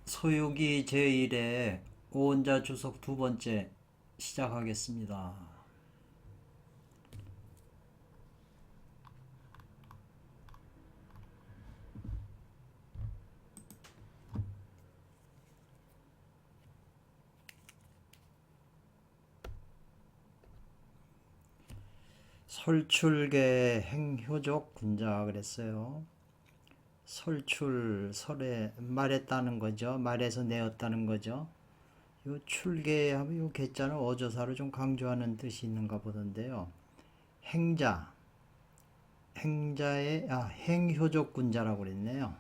소유기 제1의 오원자 주석 두 번째 시작하겠습니다. 설출계 행효적 군자 그랬어요. 설출, 설에 말했다는 거죠. 말에서 내었다는 거죠. 요 출계하면 요 개자는 어조사로 좀 강조하는 뜻이 있는가 보던데요. 행자, 행자의 행효적 군자라고 그랬네요.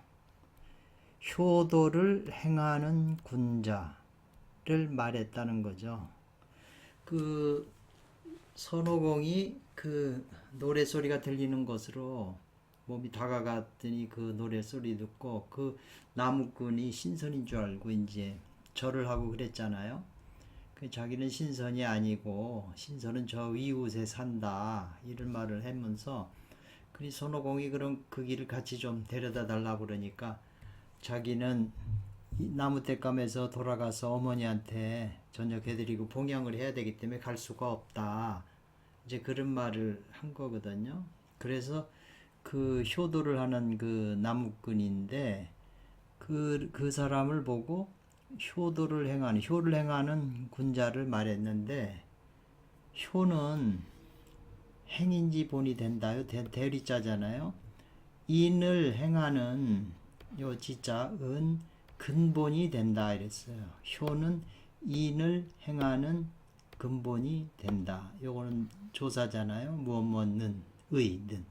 효도를 행하는 군자를 말했다는 거죠. 그 선호공이 그 노래소리가 들리는 곳으로 몸이 다가갔더니 그 노래소리 듣고 그 나무꾼이 신선인 줄 알고 이제 절을 하고 그랬잖아요. 그 자기는 신선이 아니고 신선은 저 이웃에 산다 이런 말을 하면서 그 선호공이 그럼 그 길을 같이 좀 데려다 달라고 그러니까 자기는 나무떼감에서 돌아가서 어머니한테 저녁해드리고 봉양을 해야 되기 때문에 갈 수가 없다. 이제 그런 말을 한 거거든요. 그래서 그 효도를 하는 그 나무꾼인데 그 사람을 보고 효를 행하는 군자를 말했는데 효는 행인지 본이 된다요. 대리자잖아요. 인을 행하는 요 지자은 근본이 된다 이랬어요. 효는 인을 행하는 근본이 된다. 요거는 조사잖아요. 무엇는 의는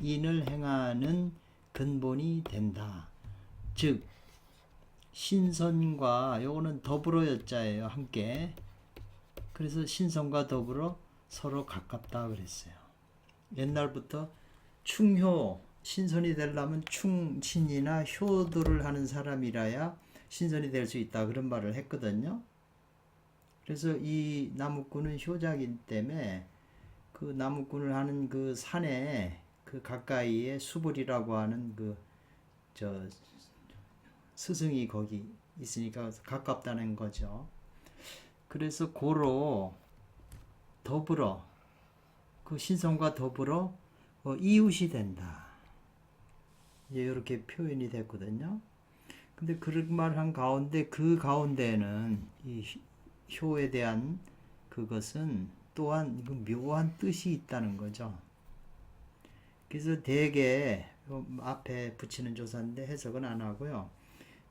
인을 행하는 근본이 된다. 즉 신선과 요거는 더불어 여자예요. 함께. 그래서 신선과 더불어 서로 가깝다 그랬어요. 옛날부터 충효 신선이 되려면 충신이나 효도를 하는 사람이라야 신선이 될 수 있다 그런 말을 했거든요. 그래서 이 나무꾼은 효자이기 때문에 그 나무꾼을 하는 그 산에 그 가까이에 수불이라고 하는 그 저 스승이 거기 있으니까 가깝다는 거죠. 그래서 고로 더불어 그 신선과 더불어 이웃이 된다. 이렇게 표현이 됐거든요. 근데 그런 말 한 가운데 그 가운데는 이 효에 대한 그것은 또한 묘한 뜻이 있다는 거죠. 그래서 대개 앞에 붙이는 조사인데 해석은 안 하고요.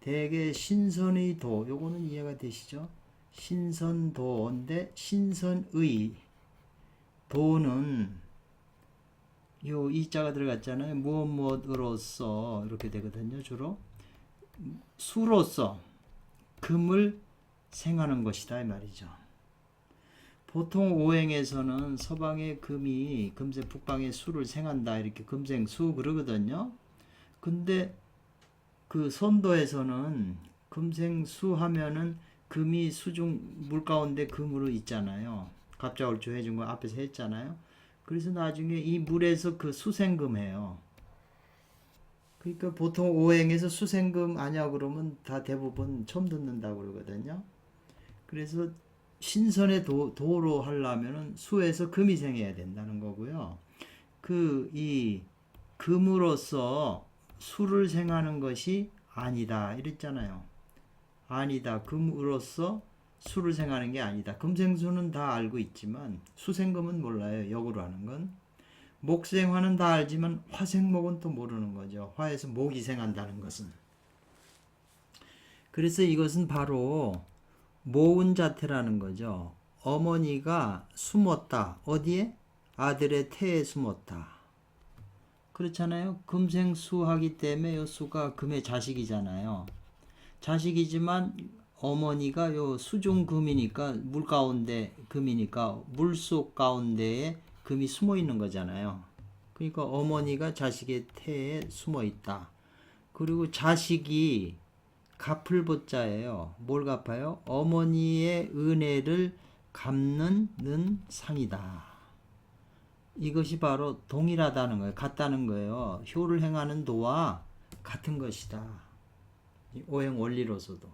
대개 신선의 도 요거는 이해가 되시죠? 신선도인데 신선의 도는 요 이자가 들어갔잖아요. 무엇으로서 이렇게 되거든요. 주로 수로서 금을 생하는 것이다 이 말이죠. 보통 오행에서는 서방의 금이 금세 북방의 수를 생한다 이렇게 금생수 그러거든요. 근데 그 선도에서는 금생수 하면은 금이 수중 물 가운데 금으로 있잖아요. 갑자올조 해준 거 앞에서 했잖아요. 그래서 나중에 이 물에서 그 수생금해요. 그러니까 보통 오행에서 수생금 아냐 그러면 다 대부분 처음 듣는다고 그러거든요. 그래서 신선의 도로 하려면은 수에서 금이 생해야 된다는 거고요. 이 금으로서 수를 생하는 것이 아니다 이랬잖아요. 아니다. 금으로서 수를 생하는 게 아니다. 금생수는 다 알고 있지만 수생금은 몰라요. 역으로 하는 건. 목생화는 다 알지만 화생목은 또 모르는 거죠. 화에서 목이 생한다는 것은. 그래서 이것은 바로 모은 자태라는 거죠. 어머니가 숨었다. 어디에? 아들의 태에 숨었다. 그렇잖아요. 금생수하기 때문에 요 수가 금의 자식이잖아요. 자식이지만 어머니가 요 수중금이니까 물 가운데 금이니까 물속 가운데에 금이 숨어 있는 거잖아요. 그러니까 어머니가 자식의 태에 숨어 있다. 그리고 자식이 갚을 보자예요. 뭘 갚아요? 어머니의 은혜를 갚는 상이다. 이것이 바로 동일하다는 거예요. 같다는 거예요. 효를 행하는 도와 같은 것이다. 이 오행 원리로서도.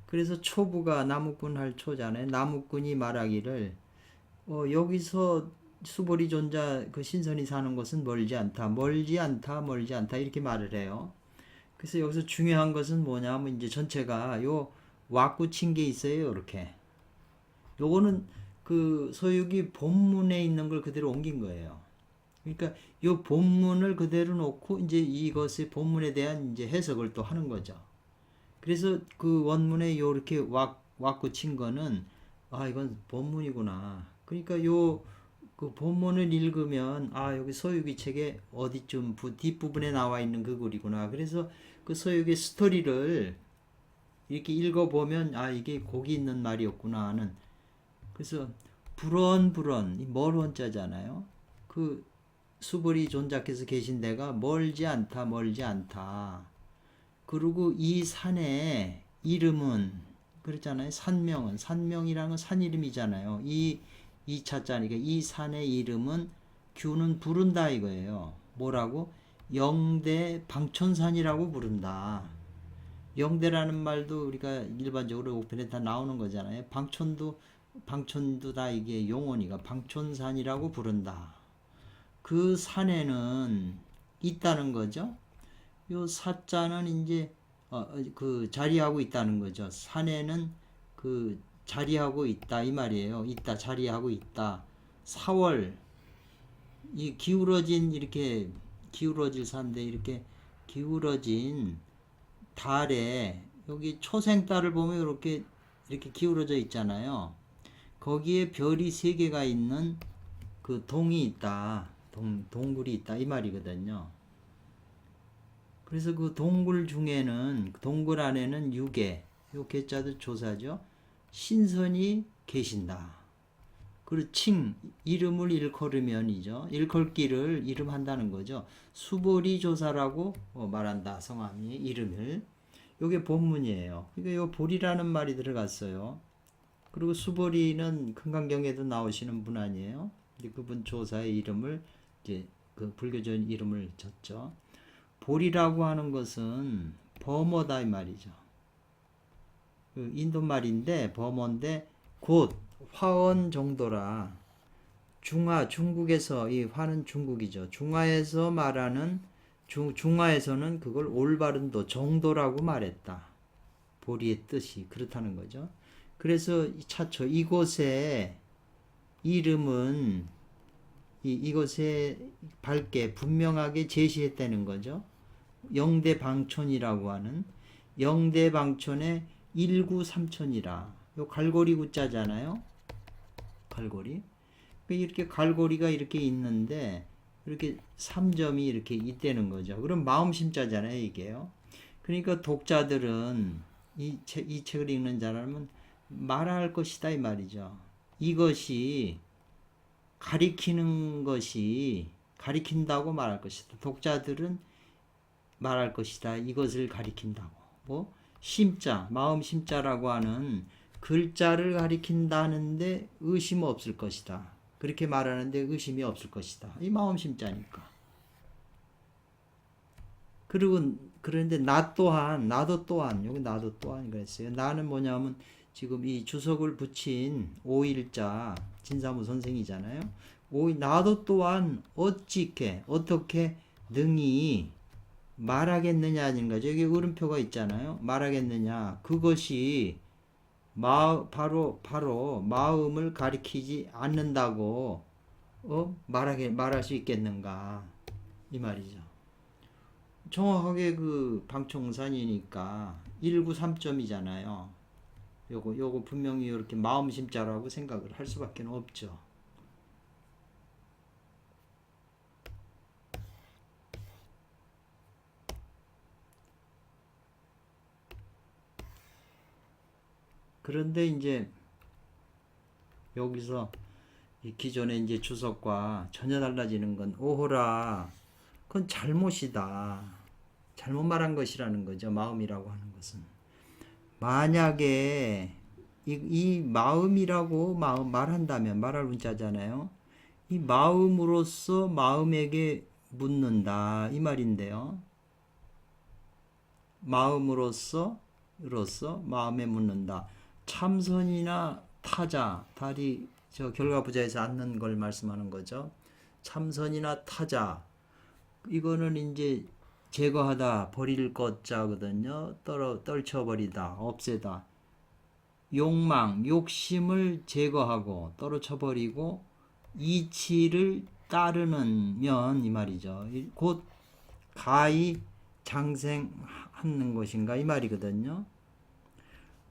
그래서 초부가 나무꾼 할 초잖아요. 나무꾼이 말하기를 여기서 수보리 존자 그 신선이 사는 곳은 멀지 않다. 멀지 않다. 멀지 않다. 이렇게 말을 해요. 그래서 여기서 중요한 것은 뭐냐면 이제 전체가 요 왁구 친 게 있어요. 이렇게. 요거는 그 소유기 본문에 있는 걸 그대로 옮긴 거예요. 그러니까 요 본문을 그대로 놓고 이제 이것의 본문에 대한 이제 해석을 또 하는 거죠. 그래서 그 원문에 요렇게 왁구 친 거는 이건 본문이구나. 그러니까 요 그 본문을 읽으면 여기 서유기 책에 어디쯤 뒷부분에 나와 있는 그 글이구나. 그래서 그 서유기 스토리를 이렇게 읽어보면 이게 곡이 있는 말이었구나 하는. 그래서 불언 이 멀원자잖아요. 그 수보리 존자께서 계신 데가 멀지 않다. 그리고 이 산의 이름은 그렇잖아요. 산명이라는 건 산 이름이잖아요. 이 차자니까 이 산의 이름은 규는 부른다 이거예요. 뭐라고? 영대 방촌산이라고 부른다. 영대라는 말도 우리가 일반적으로 옥편에 다 나오는 거잖아요. 방촌도 다 이게 용어니까 방촌산이라고 부른다. 그 산에는 있다는 거죠. 요 사자는 이제 그 자리하고 있다는 거죠. 산에는 그 자리하고 있다 이 말이에요. 있다 자리하고 있다. 4월 이 기울어진 이렇게 기울어질 산데 이렇게 기울어진 달에 여기 초생달을 보면 이렇게 기울어져 있잖아요. 거기에 별이 3개가 있는 그 동이 있다. 동굴이 있다 이 말이거든요. 그래서 그 동굴 중에는 동굴 안에는 유계, 요 계자도 조사죠. 신선이 계신다. 그리고 이름을 일컬으면이죠. 일컬기를 이름한다는 거죠. 수보리 조사라고 말한다. 성함이 이름을. 요게 본문이에요. 그러니까 요 보리라는 말이 들어갔어요. 그리고 수보리는 금강경에도 나오시는 분 아니에요. 그분 조사의 이름을 이제 그 불교적인 이름을 졌죠. 보리라고 하는 것은 버머다 이 말이죠. 그 인도 말인데 버머인데 곧 화원 정도라. 중국에서 이 화는 중국이죠. 중화에서 말하는 중화에서는 그걸 올바른 정도라고 말했다. 보리의 뜻이 그렇다는 거죠. 그래서 차초 이곳의 이름은 이것에 밝게 분명하게 제시했다는 거죠. 영대방촌이라고 하는 영대방촌의 1구3촌이라 요 갈고리 구자잖아요. 갈고리. 이렇게 갈고리가 이렇게 있는데 이렇게 3점이 이렇게 있다는 거죠. 그럼 마음심자잖아요, 이게요. 그러니까 독자들은 이 책을 읽는 사람은 말할 것이다 이 말이죠. 이것이 가리킨다고 말할 것이다. 독자들은 말할 것이다. 이것을 가리킨다고. 심자, 마음 심자라고 하는 글자를 가리킨다는데 의심 없을 것이다. 그렇게 말하는데 의심이 없을 것이다. 이 마음 심자니까. 그런데 나도 또한 그랬어요. 나는 뭐냐면 지금 이 주석을 붙인 오일자 진사무 선생이잖아요. 나도 또한 어떻게 능히 말하겠느냐는 거죠. 여기 물음표가 있잖아요. 말하겠느냐. 그것이 바로 마음을 가리키지 않는다고 말할 수 있겠는가 이 말이죠. 정확하게 그 방청산이니까 1구3점이잖아요. 요거 분명히 이렇게 마음심자라고 생각을 할 수밖에 없죠. 그런데 이제 여기서 이 기존의 이제 주석과 전혀 달라지는 건 오호라 그건 잘못이다. 잘못 말한 것이라는 거죠. 마음이라고 하는 것은. 만약에 이 마음이라고 말한다면 말할 문자잖아요. 이 마음으로서 마음에게 묻는다 이 말인데요. 마음으로서 마음에 묻는다. 참선이나 타자, 달이 저 결과부자에서 앉는 걸 말씀하는 거죠. 참선이나 타자, 이거는 이제 제거하다, 버릴 것자거든요. 떨쳐버리다, 없애다. 욕망, 욕심을 제거하고 떨어쳐버리고 이치를 따르는 이 말이죠. 곧 가히 장생하는 것인가 이 말이거든요.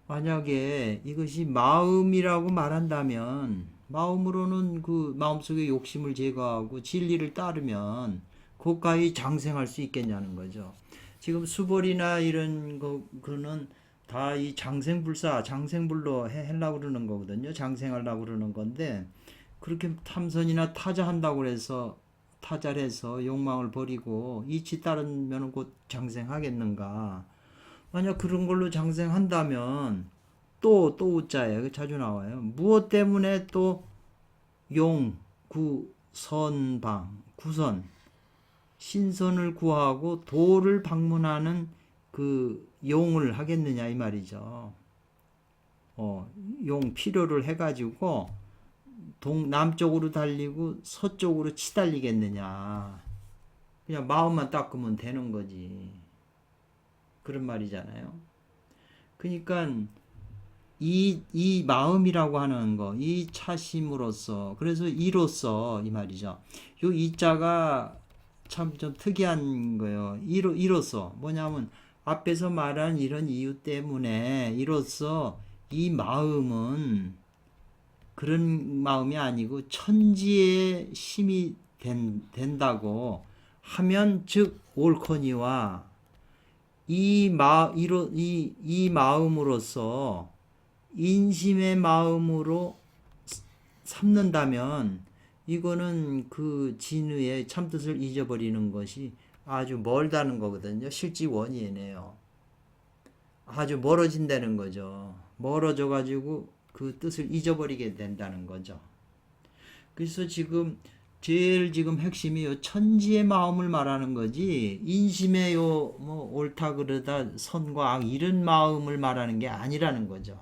만약에 이것이 마음이라고 말한다면 마음으로는 그 마음속의 욕심을 제거하고 진리를 따르면 고가히 장생할 수 있겠냐는 거죠. 지금 수벌이나 이런 거는 다 이 장생불사, 장생불로 하려고 그러는 거거든요. 장생하려고 그러는 건데 그렇게 탐선이나 타자 한다고 해서 타자를 해서 욕망을 버리고 이치 따르면 곧 장생하겠는가. 만약 그런 걸로 장생한다면 또 우자예요. 자주 나와요. 무엇 때문에 또 용, 구, 선방, 구선, 신선을 구하고 도를 방문하는 그 용을 하겠느냐 이 말이죠. 용 필요를 해가지고 남쪽으로 달리고 서쪽으로 치달리겠느냐. 그냥 마음만 닦으면 되는 거지. 그런 말이잖아요. 그러니까 이 마음이라고 하는 거, 이 차심으로서, 그래서 이로써 이 말이죠. 요 이자가 참 좀 특이한 거예요. 이로써 뭐냐면 앞에서 말한 이런 이유 때문에 이로써 이 마음은 그런 마음이 아니고 천지의 심이 된다고 하면 즉 옳거니와 이 마음으로서 인심의 마음으로 삼는다면 이거는 그 진의의 참뜻을 잊어버리는 것이 아주 멀다는 거거든요. 실지원이네요. 아주 멀어진다는 거죠. 멀어져 가지고 그 뜻을 잊어버리게 된다는 거죠. 그래서 지금 제일 지금 핵심이 요 천지의 마음을 말하는 거지 인심의 요 뭐 옳다 그르다 선과 악 이런 마음을 말하는 게 아니라는 거죠.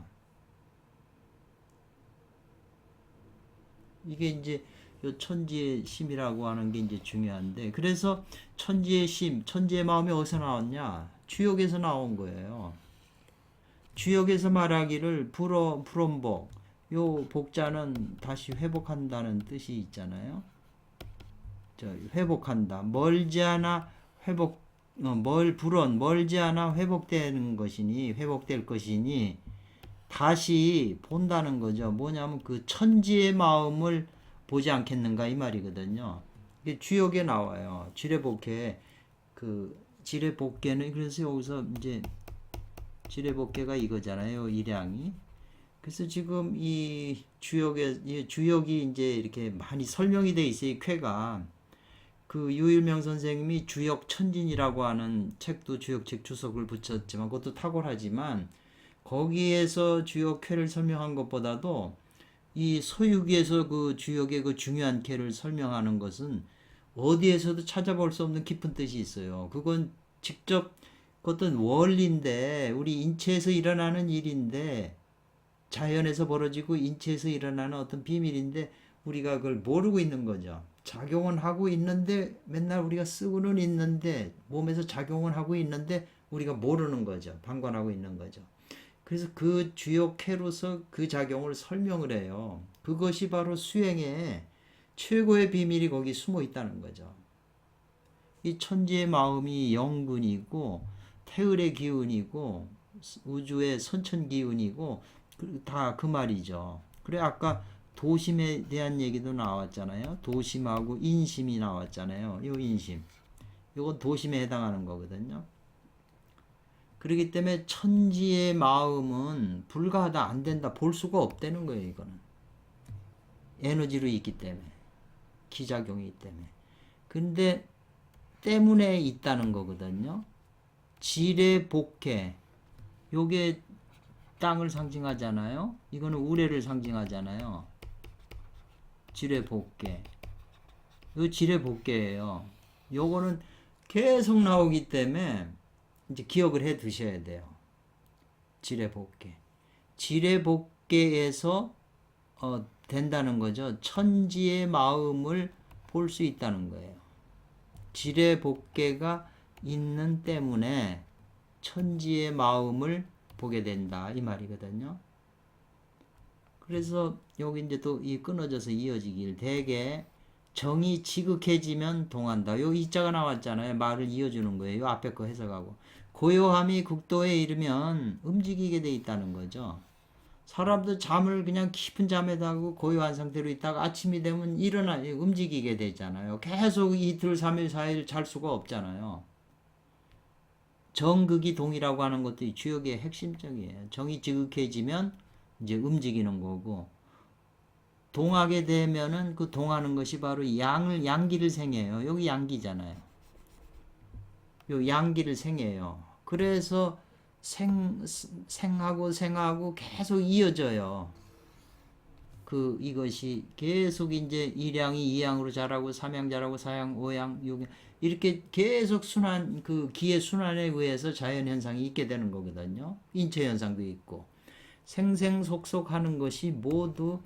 이게 이제 요 천지의 심이라고 하는 게 이제 중요한데 그래서 천지의 심, 천지의 마음이 어디서 나왔냐? 주역에서 나온 거예요. 주역에서 말하기를 불원복, 요 복자는 다시 회복한다는 뜻이 있잖아요. 회복한다. 멀지 않아 멀지 않아 회복되는 것이니 회복될 것이니 다시 본다는 거죠. 뭐냐면 그 천지의 마음을 보지 않겠는가 이 말이거든요. 이게 주역에 나와요. 지뢰복회 그 지뢰복회는 그래서 여기서 이제 지뢰복회가 이거잖아요. 일양이. 그래서 지금 이 주역이 이제 이렇게 많이 설명이 돼 있어요. 이 쾌가 그 유일명 선생님이 주역 천진이라고 하는 책도 주역책 주석을 붙였지만 그것도 탁월하지만 거기에서 주역 쾌를 설명한 것보다도 이 소유기에서 그 주역의 그 중요한 쾌를 설명하는 것은 어디에서도 찾아볼 수 없는 깊은 뜻이 있어요. 그건 직접 그것은 원리인데 우리 인체에서 일어나는 일인데 자연에서 벌어지고 인체에서 일어나는 어떤 비밀인데 우리가 그걸 모르고 있는 거죠. 작용은 하고 있는데 맨날 우리가 쓰고는 있는데 몸에서 작용을 하고 있는데 우리가 모르는 거죠. 방관하고 있는 거죠. 그래서 그 주역회로서 그 작용을 설명을 해요. 그것이 바로 수행의 최고의 비밀이 거기 숨어 있다는 거죠. 이 천지의 마음이 영근이고 태을의 기운이고 우주의 선천 기운이고 다 그 말이죠. 그래 아까 도심에 대한 얘기도 나왔잖아요. 도심하고 인심이 나왔잖아요. 이 인심. 이건 도심에 해당하는 거거든요. 그렇기 때문에 천지의 마음은 불가하다 안 된다 볼 수가 없다는 거예요. 이거는 에너지로 있기 때문에 기작용이 있기 때문에 근데 때문에 있다는 거거든요. 지뢰 복회 요게 땅을 상징하잖아요. 이거는 우레를 상징하잖아요. 지뢰 복회 요 지뢰 복회예요. 요거는 계속 나오기 때문에 이제 기억을 해 두셔야 돼요. 지레복계. 지레복계에서 된다는 거죠. 천지의 마음을 볼 수 있다는 거예요. 지레복계가 있는 때문에 천지의 마음을 보게 된다 이 말이거든요. 그래서 여기 이제 또 이 끊어져서 이어지길 대개 정이 지극해지면 동한다. 요 이자가 나왔잖아요. 말을 이어주는 거예요. 요 앞에 거 해석하고 고요함이 극도에 이르면 움직이게 돼 있다는 거죠. 사람도 잠을 그냥 깊은 잠에 자고 고요한 상태로 있다가 아침이 되면 일어나 움직이게 되잖아요. 계속 이틀, 3일, 4일 잘 수가 없잖아요. 정극이 동이라고 하는 것도 이 주역의 핵심적이에요. 정이 지극해지면 이제 움직이는 거고 동하게 되면은 그 동하는 것이 바로 양기를 생해요. 여기 양기잖아요. 요 양기를 생해요. 그래서 생하고 계속 이어져요. 이것이 계속 이제 일양이 이양으로 자라고 삼양 자라고 사양, 오양, 육양 이렇게 계속 순환 기의 순환에 의해서 자연 현상이 있게 되는 거거든요. 인체 현상도 있고 생생속속하는 것이 모두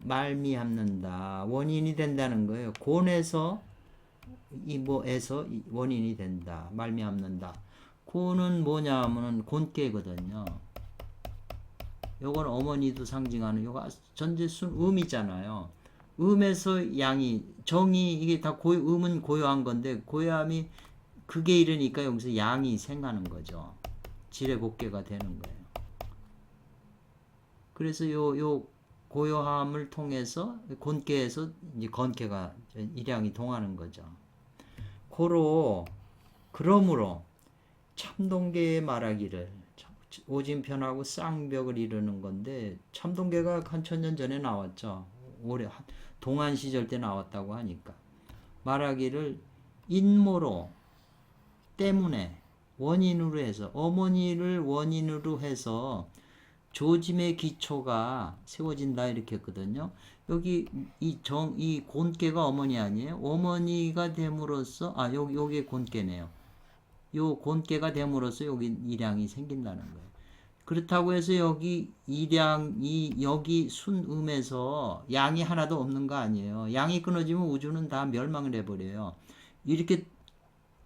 말미암는다. 원인이 된다는 거예요. 곤에서 에서 원인이 된다. 말미암는다. 곤은 뭐냐 하면은 곤깨거든요. 요건 어머니도 상징하는 요가 전제순 음이잖아요. 음에서 양이 정이 이게 다 음은 고요한 건데 고요함이 그게 이르니까 여기서 양이 생하는 거죠. 지레복계가 되는 거예요. 그래서 요 고요함을 통해서 곤깨에서 이제 건깨가 일양이 동하는 거죠. 그러므로 참동계의 말하기를 오진편하고 쌍벽을 이루는 건데 참동계가 한 1000년 전에 나왔죠. 오래 동안 시절 때 나왔다고 하니까 말하기를 인모로 때문에 원인으로 해서 어머니를 원인으로 해서 조짐의 기초가 세워진다 이렇게 했거든요. 여기 이 곤깨가 어머니 아니에요? 어머니가 됨으로써 여기 곤깨네요. 요 곤깨가 됨으로써 여기 일양이 생긴다는 거예요. 그렇다고 해서 여기 여기 순음에서 양이 하나도 없는 거 아니에요. 양이 끊어지면 우주는 다 멸망을 해버려요. 이렇게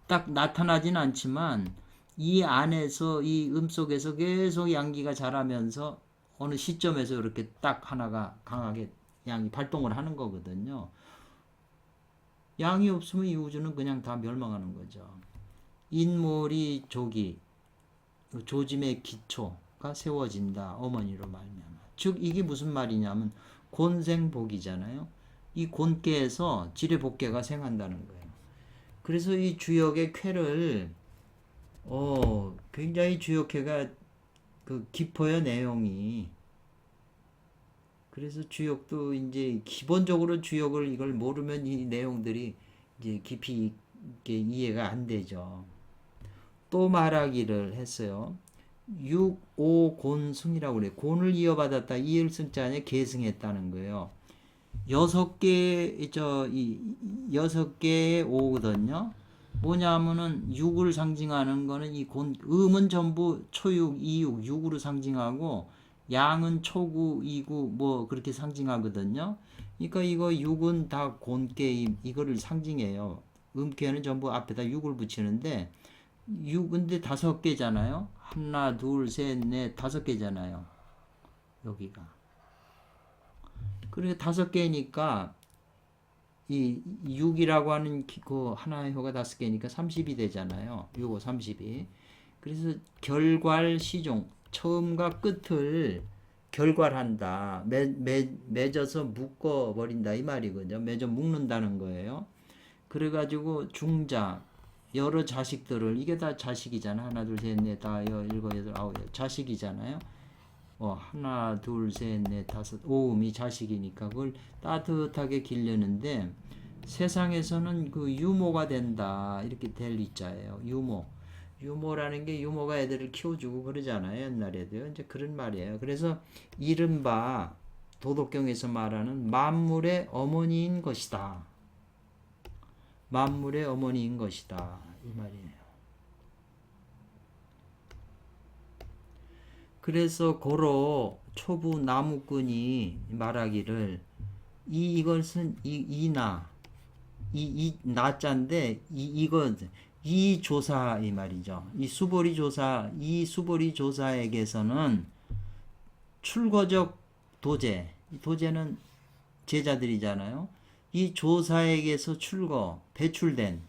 딱 나타나진 않지만 이 안에서 이 속에서 계속 양기가 자라면서 어느 시점에서 이렇게 딱 하나가 강하게 양이 발동을 하는 거거든요. 양이 없으면 이 우주는 그냥 다 멸망하는 거죠. 인몰이 조짐의 기초가 세워진다. 어머니로 말미암아. 즉 이게 무슨 말이냐면 곤생복이잖아요. 이 곤깨에서 지레복계가 생한다는 거예요. 그래서 이 주역의 쾌를 굉장히 주역회가 깊어요, 내용이. 그래서 주역도 이제 기본적으로 주역을 이걸 모르면 이 내용들이 이제 깊이 있게 이해가 안 되죠. 또 말하기를 했어요. 6, 5, 곤승이라고 그래요. 곤을 이어받았다. 이을승자에 계승했다는 거예요. 6개의 5거든요. 뭐냐면은 6을 상징하는 거는 음은 전부 초육, 이육, 6으로 상징하고 양은 초구, 이구 뭐 그렇게 상징하거든요. 그러니까 이거 6은 다 곤깨 이거를 상징해요. 음깨는 전부 앞에다 6을 붙이는데 6인데 5개잖아요. 하나, 둘, 셋, 넷, 5개잖아요. 여기가. 그러니까 5개니까 이 6이라고 하는 그 하나의 효가 5개니까 30이 되잖아요. 요거 30이. 그래서 결괄 시종 처음과 끝을 결괄한다. 맺어서 묶어버린다 이 말이거든요. 맺어 묶는다는 거예요. 그래가지고 중자 여러 자식들을 이게 다 자식이잖아. 하나 둘 셋 넷 다 일곱 여덟 아홉 자식이잖아요. 하나 둘 셋 넷 다섯 오음이 자식이니까 그걸 따뜻하게 기르는데 세상에서는 그 유모가 된다 이렇게 될 이자예요. 유모라는 게 유모가 애들을 키워주고 그러잖아요. 옛날에도요. 이제 그런 말이에요. 그래서 이른바 도덕경에서 말하는 만물의 어머니인 것이다. 만물의 어머니인 것이다. 이 말이에요. 그래서 고로 초부 나무꾼이 말하기를 이것은 이 나자인데 이 조사 이 말이죠. 이 수보리 조사에게서는 출거적 도제는 제자들이잖아요. 이 조사에게서 배출된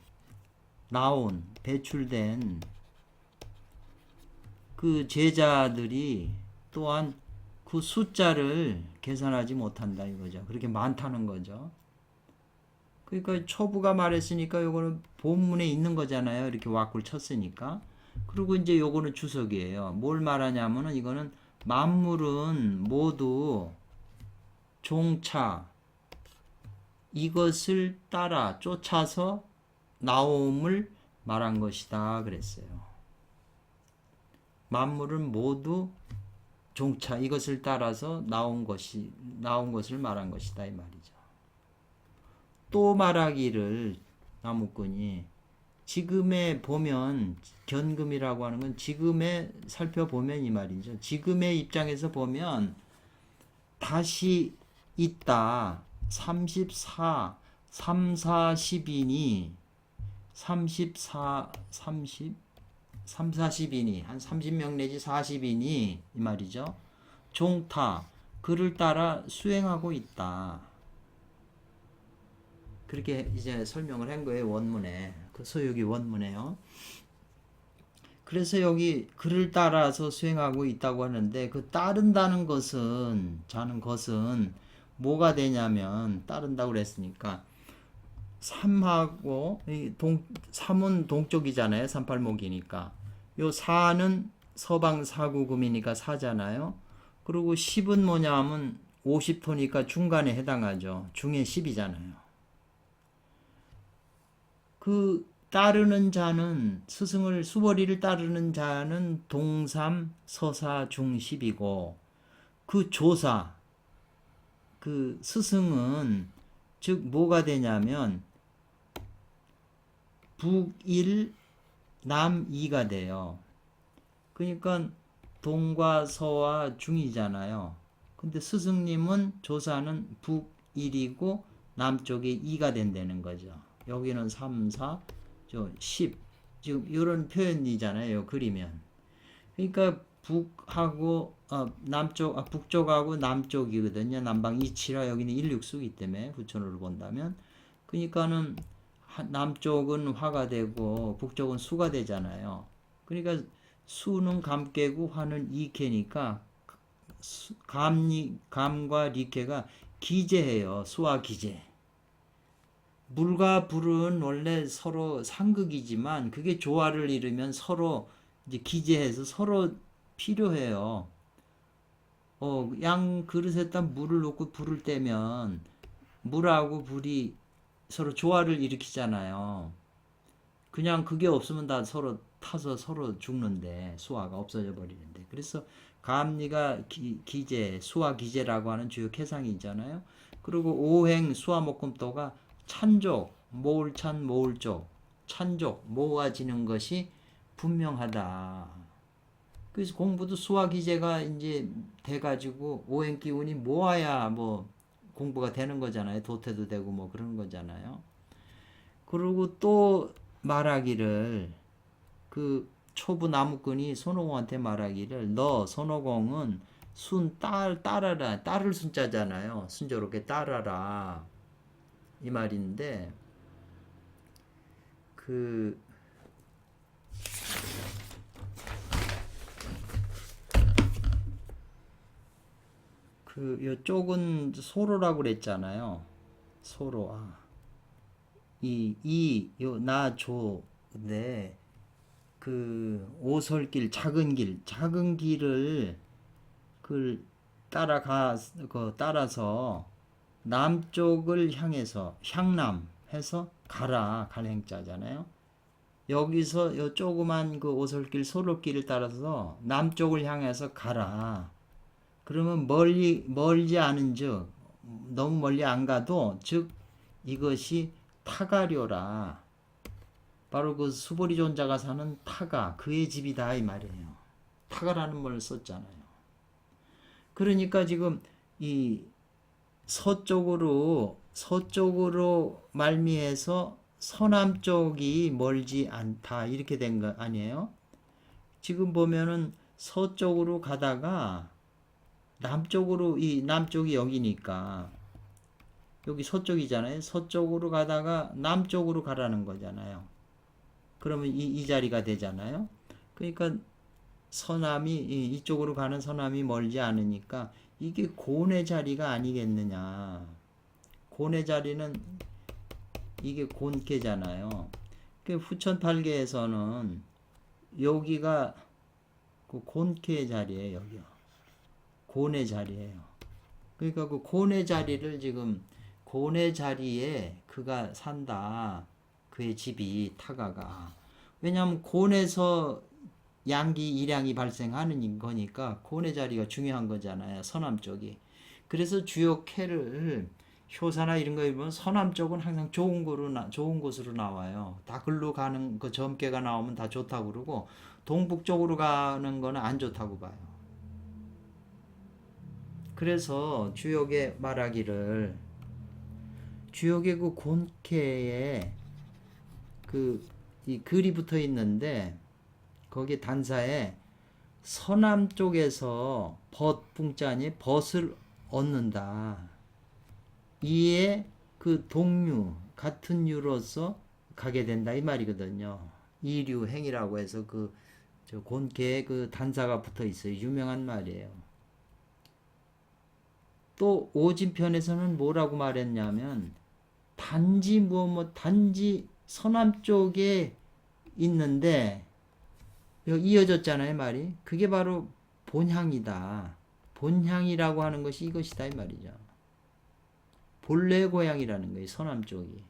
그 제자들이 또한 그 숫자를 계산하지 못한다 이거죠. 그렇게 많다는 거죠. 그러니까 초부가 말했으니까 요거는 본문에 있는 거잖아요. 이렇게 왁구를 쳤으니까. 그리고 이제 요거는 주석이에요. 뭘 말하냐면은 이거는 만물은 모두 종차 이것을 따라 쫓아서 나옴을 말한 것이다 그랬어요. 만물은 모두 종차 이것을 따라서 나온 것을 말한 것이다 이 말이죠. 또 말하기를 나무꾼이 지금에 보면 견금이라고 하는 건 지금에 살펴보면 이 말이죠. 지금의 입장에서 보면 다시 있다. 34, 3, 4, 10이니 34, 30, 3, 40이니 한 30명 내지 40이니 이 말이죠. 종타 그를 따라 수행하고 있다. 그렇게 이제 설명을 한 거예요. 원문에. 그 서유기 원문에요. 그래서 여기 그를 따라서 수행하고 있다고 하는데 그 따른다는 것은 뭐가 되냐면 따른다고 그랬으니까 3하고 3은 동쪽이잖아요. 38목이니까. 요 4는 서방 사구금이니까 4잖아요. 그리고 10은 뭐냐면 50토니까 중간에 해당하죠. 중에 10이잖아요. 그 따르는 자는 수보리를 따르는 자는 동삼 서사 중10이고 그 조사 그 스승은 즉 뭐가 되냐면 북1 남2가 돼요. 그러니까 동과 서와 중이잖아요. 근데 스승님은 조사는 북1이고 남쪽에 2가 된다는 거죠. 여기는 3, 4, 10 지금 이런 표현이잖아요. 그리면 그러니까 북쪽하고 남쪽이거든요. 남방 27화 여기는 16수기 때문에 부천으로 본다면 그러니까는 남쪽은 화가 되고 북쪽은 수가 되잖아요. 그러니까 수는 감깨고 화는 이케니까 감과 리케가 기제해요. 수와 기제. 물과 불은 원래 서로 상극이지만 그게 조화를 이루면 서로 이제 기제해서 서로 필요해요. 양 그릇에다 물을 넣고 불을 떼면 물하고 불이 서로 조화를 일으키잖아요. 그냥 그게 없으면 다 서로 타서 서로 죽는데 수화가 없어져 버리는데 그래서 감리가 기제, 수화 기제라고 하는 주요 해상이 있잖아요. 그리고 오행 수화목금토가 찬족, 모을찬 모을족, 찬족 모아지는 것이 분명하다. 그래서 공부도 수화 기제가 이제 돼가지고 오행 기운이 모아야 뭐 공부가 되는 거잖아요. 도태도 되고 뭐 그런 거잖아요. 그리고 또 말하기를 그 초부 나무꾼이 손오공한테 말하기를 너 손오공은 따라라 따를 순자잖아요. 순조롭게 따라라 이 말인데 그 요쪽은 소로라고 그랬잖아요. 소로 나조인데 그 오솔길 작은 길을 따라서 남쪽을 향해서 향남해서 가라 갈 행자잖아요. 여기서 요 조그만 그 오솔길 소로길을 따라서 남쪽을 향해서 가라. 그러면 멀지 않은즉 너무 멀리 안 가도 즉 이것이 타가료라. 바로 그 수보리 존자가 사는 타가 그의 집이다 이 말이에요. 타가라는 말을 썼잖아요. 그러니까 지금 이 서쪽으로 말미에서 서남쪽이 멀지 않다 이렇게 된 거 아니에요? 지금 보면은 서쪽으로 가다가 남쪽으로 이 남쪽이 여기니까 여기 서쪽이잖아요. 서쪽으로 가다가 남쪽으로 가라는 거잖아요. 그러면 이 자리가 되잖아요. 그러니까 서남이 이쪽으로 가는 서남이 멀지 않으니까 이게 곤의 자리가 아니겠느냐. 곤의 자리는 이게 곤계잖아요. 그 후천팔계에서는 여기가 그 곤계의 자리예요. 여기요. 곤의 자리예요. 그러니까 그 곤의 자리를 지금 곤의 자리에 그가 산다. 그의 집이 타가가. 왜냐하면 곤에서 양기 일양이 발생하는 거니까 곤의 자리가 중요한 거잖아요. 서남쪽이. 그래서 주요 캐를 효사나 이런 거 보면 서남쪽은 항상 좋은 곳으로 나와요. 다 글로 가는 그 점괘가 나오면 다 좋다고 그러고 동북쪽으로 가는 거는 안 좋다고 봐요. 그래서 주역에 말하기를 주역의 그 곤캐에 이 글이 붙어 있는데 거기 단사에 서남쪽에서 벗풍자니 벗을 얻는다. 이에 그 동류 같은 유로서 가게 된다 이 말이거든요. 이류행이라고 해서 저 곤캐에 그 단사가 붙어 있어요. 유명한 말이에요. 또 오진편에서는 뭐라고 말했냐면 단지 서남쪽에 있는데 이어졌잖아요 말이. 그게 바로 본향이다. 본향이라고 하는 것이 이것이다 이 말이죠. 본래 고향이라는 거예요. 서남쪽이.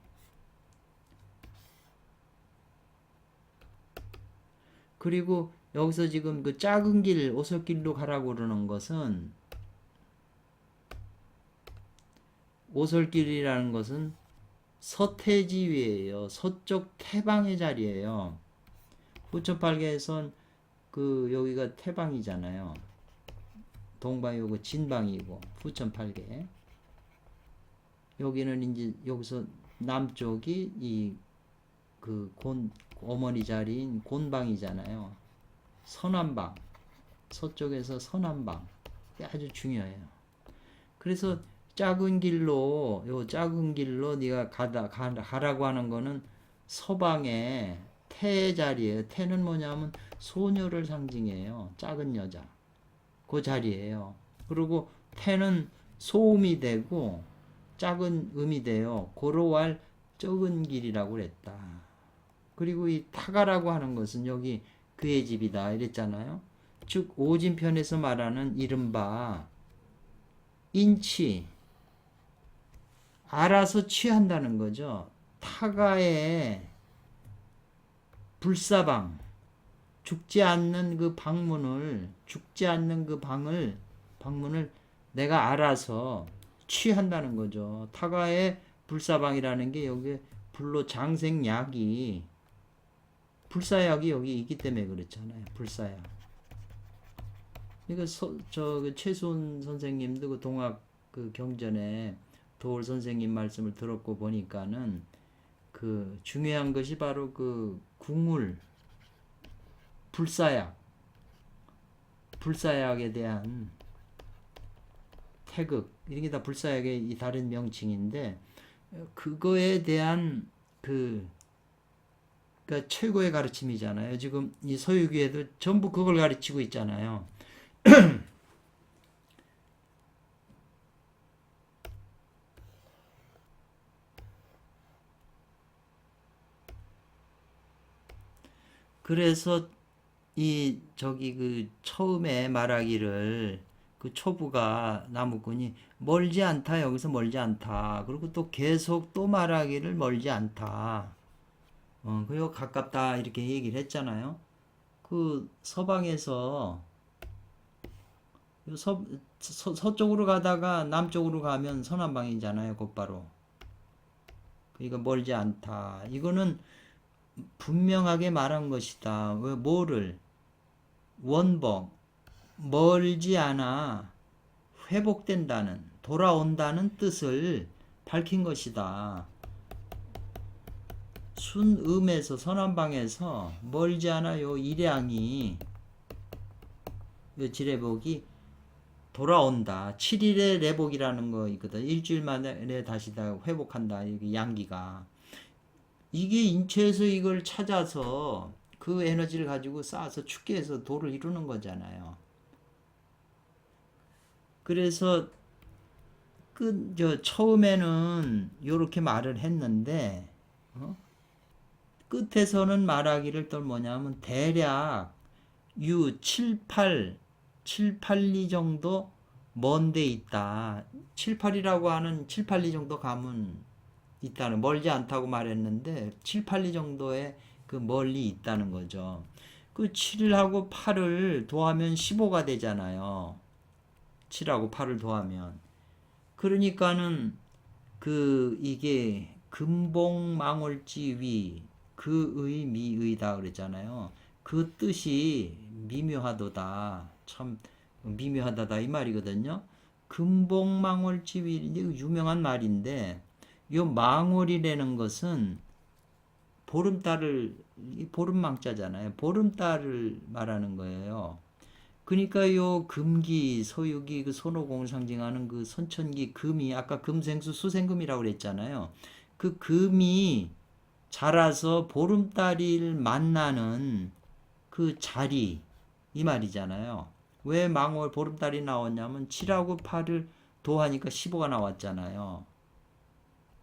그리고 여기서 지금 그 작은 길 오솔길로 가라고 그러는 것은 오솔길이라는 것은 서태지위예요. 서쪽 태방의 자리예요. 후천팔계에선 여기가 태방이잖아요. 동방이 고 진방이고 후천팔계. 여기는 이제 여기서 남쪽이 어머니 자리인 곤방이잖아요. 서남방. 서쪽에서 서남방. 아주 중요해요. 그래서 작은 길로 네가 가라고 하는 거는 서방의 태 자리예요. 태는 뭐냐면 소녀를 상징해요. 작은 여자. 그 자리예요. 그리고 태는 소음이 되고 작은 음이 돼요. 고로왈 적은 길이라고 그랬다. 그리고 이 타가라고 하는 것은 여기 그의 집이다 이랬잖아요. 즉 오진편에서 말하는 이른바 인치 알아서 취한다는 거죠. 타가의 불사방 죽지 않는 그 방문을 내가 알아서 취한다는 거죠. 타가의 불사방이라는 게 여기 불로 장생약이 불사약이 여기 있기 때문에 그렇잖아요. 불사약. 그러니까 최수훈 선생님도 그 동학 경전에 도올 선생님 말씀을 들었고 보니까는 중요한 것이 바로 국물 불사약에 대한 태극 이런 게 다 불사약의 이 다른 명칭인데 그거에 대한 그러니까 최고의 가르침이잖아요. 지금 이 서유기에도 전부 그걸 가르치고 있잖아요. 그래서 처음에 말하기를 초부가 나무꾼이 멀지 않다 여기서 멀지 않다 그리고 또 계속 또 말하기를 멀지 않다 그리고 가깝다 이렇게 얘기를 했잖아요. 서방에서 서쪽으로 가다가 남쪽으로 가면 서남방이잖아요. 곧바로. 그러니까 멀지 않다. 이거는 분명하게 말한 것이다. 뭐를? 원법. 멀지 않아. 회복된다는, 돌아온다는 뜻을 밝힌 것이다. 순음에서, 선한방에서 멀지 않아 요 일양이, 요 지레복이 돌아온다. 7일의 레복이라는 거 있거든. 일주일 만에 다시 다 회복한다. 이게 양기가. 이게 인체에서 이걸 찾아서 그 에너지를 가지고 쌓아서 축계해서 도를 이루는 거잖아요. 그래서 처음에는 이렇게 말을 했는데 끝에서는 말하기를 또 뭐냐면 대략 7, 8, 2 정도 먼 데 있다. 7, 8이라고 하는 7, 8, 2 정도 가면 있다는, 멀지 않다고 말했는데 7, 8, 2 정도의 그 멀리 있다는 거죠. 그 7하고 8을 더하면 15가 되잖아요. 7하고 8을 더하면. 그러니까는 이게 금봉망월지위 그의 미의다 그랬잖아요. 그 뜻이 미묘하도다. 참 미묘하다다 이 말이거든요. 금봉망월지위 이제 유명한 말인데, 요 망월이라는 것은 보름망자잖아요. 보름달을 말하는 거예요. 그러니까 요 금기, 소유기, 그 손오공을 상징하는 그 선천기 금이, 아까 금생수 수생금이라고 그랬잖아요. 그 금이 자라서 보름달을 만나는 그 자리, 이 말이잖아요. 왜 망월 보름달이 나왔냐면 7하고 8을 더하니까 15가 나왔잖아요.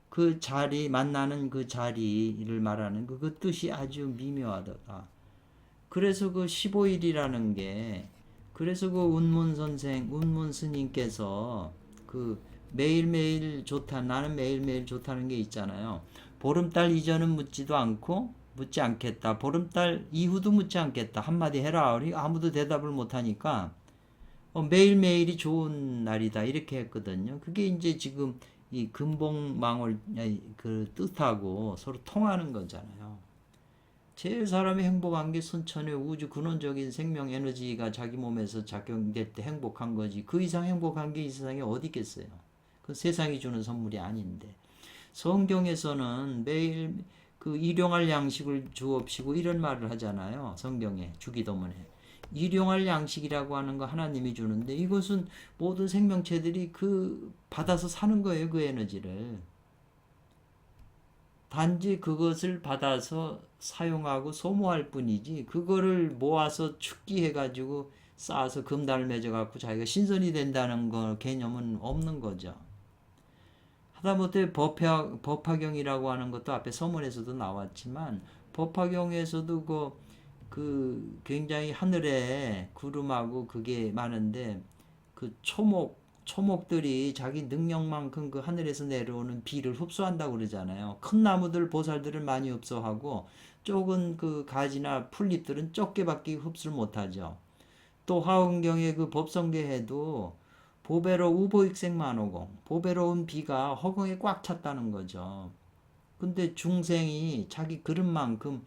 그 자리, 만나는 그 자리를 말하는 그 뜻이 아주 미묘하다. 그래서 그 15일이라는 게, 그래서 그 운문 선생, 운문 스님께서 그 매일매일 좋다, 나는 매일매일 좋다는 게 있잖아요. 보름달 이전은 묻지도 않고, 묻지 않겠다. 보름달 이후도 묻지 않겠다. 한마디 해라. 아무도 대답을 못하니까 매일매일이 좋은 날이다. 이렇게 했거든요. 그게 이제 지금 이 금봉망월 그 뜻하고 서로 통하는 거잖아요. 제일 사람이 행복한 게 선천의 우주 근원적인 생명 에너지가 자기 몸에서 작용될 때 행복한 거지. 그 이상 행복한 게 이 세상에 어디 있겠어요. 그 세상이 주는 선물이 아닌데. 성경에서는 매일 그 일용할 양식을 주옵시고 이런 말을 하잖아요. 성경에 주기도문에. 일용할 양식이라고 하는 거 하나님이 주는데, 이것은 모든 생명체들이 받아서 사는 거예요. 그 에너지를. 단지 그것을 받아서 사용하고 소모할 뿐이지, 그거를 모아서 축기해가지고 쌓아서 금단을 맺어갖고 자기가 신선이 된다는 거 개념은 없는 거죠. 하다못해 법화경이라고 하는 것도 앞에 서문에서도 나왔지만, 법화경에서도 굉장히 하늘에 구름하고 그게 많은데, 그 초목들이 자기 능력만큼 그 하늘에서 내려오는 비를 흡수한다고 그러잖아요. 큰 나무들, 보살들을 많이 흡수하고, 적은 그 가지나 풀잎들은 적게밖에 흡수를 못하죠. 또 화엄경의 그 법성계해도 보배로 우보익생만오공, 보배로 운 비가 허공에 꽉 찼다는 거죠. 근데 중생이 자기 그릇만큼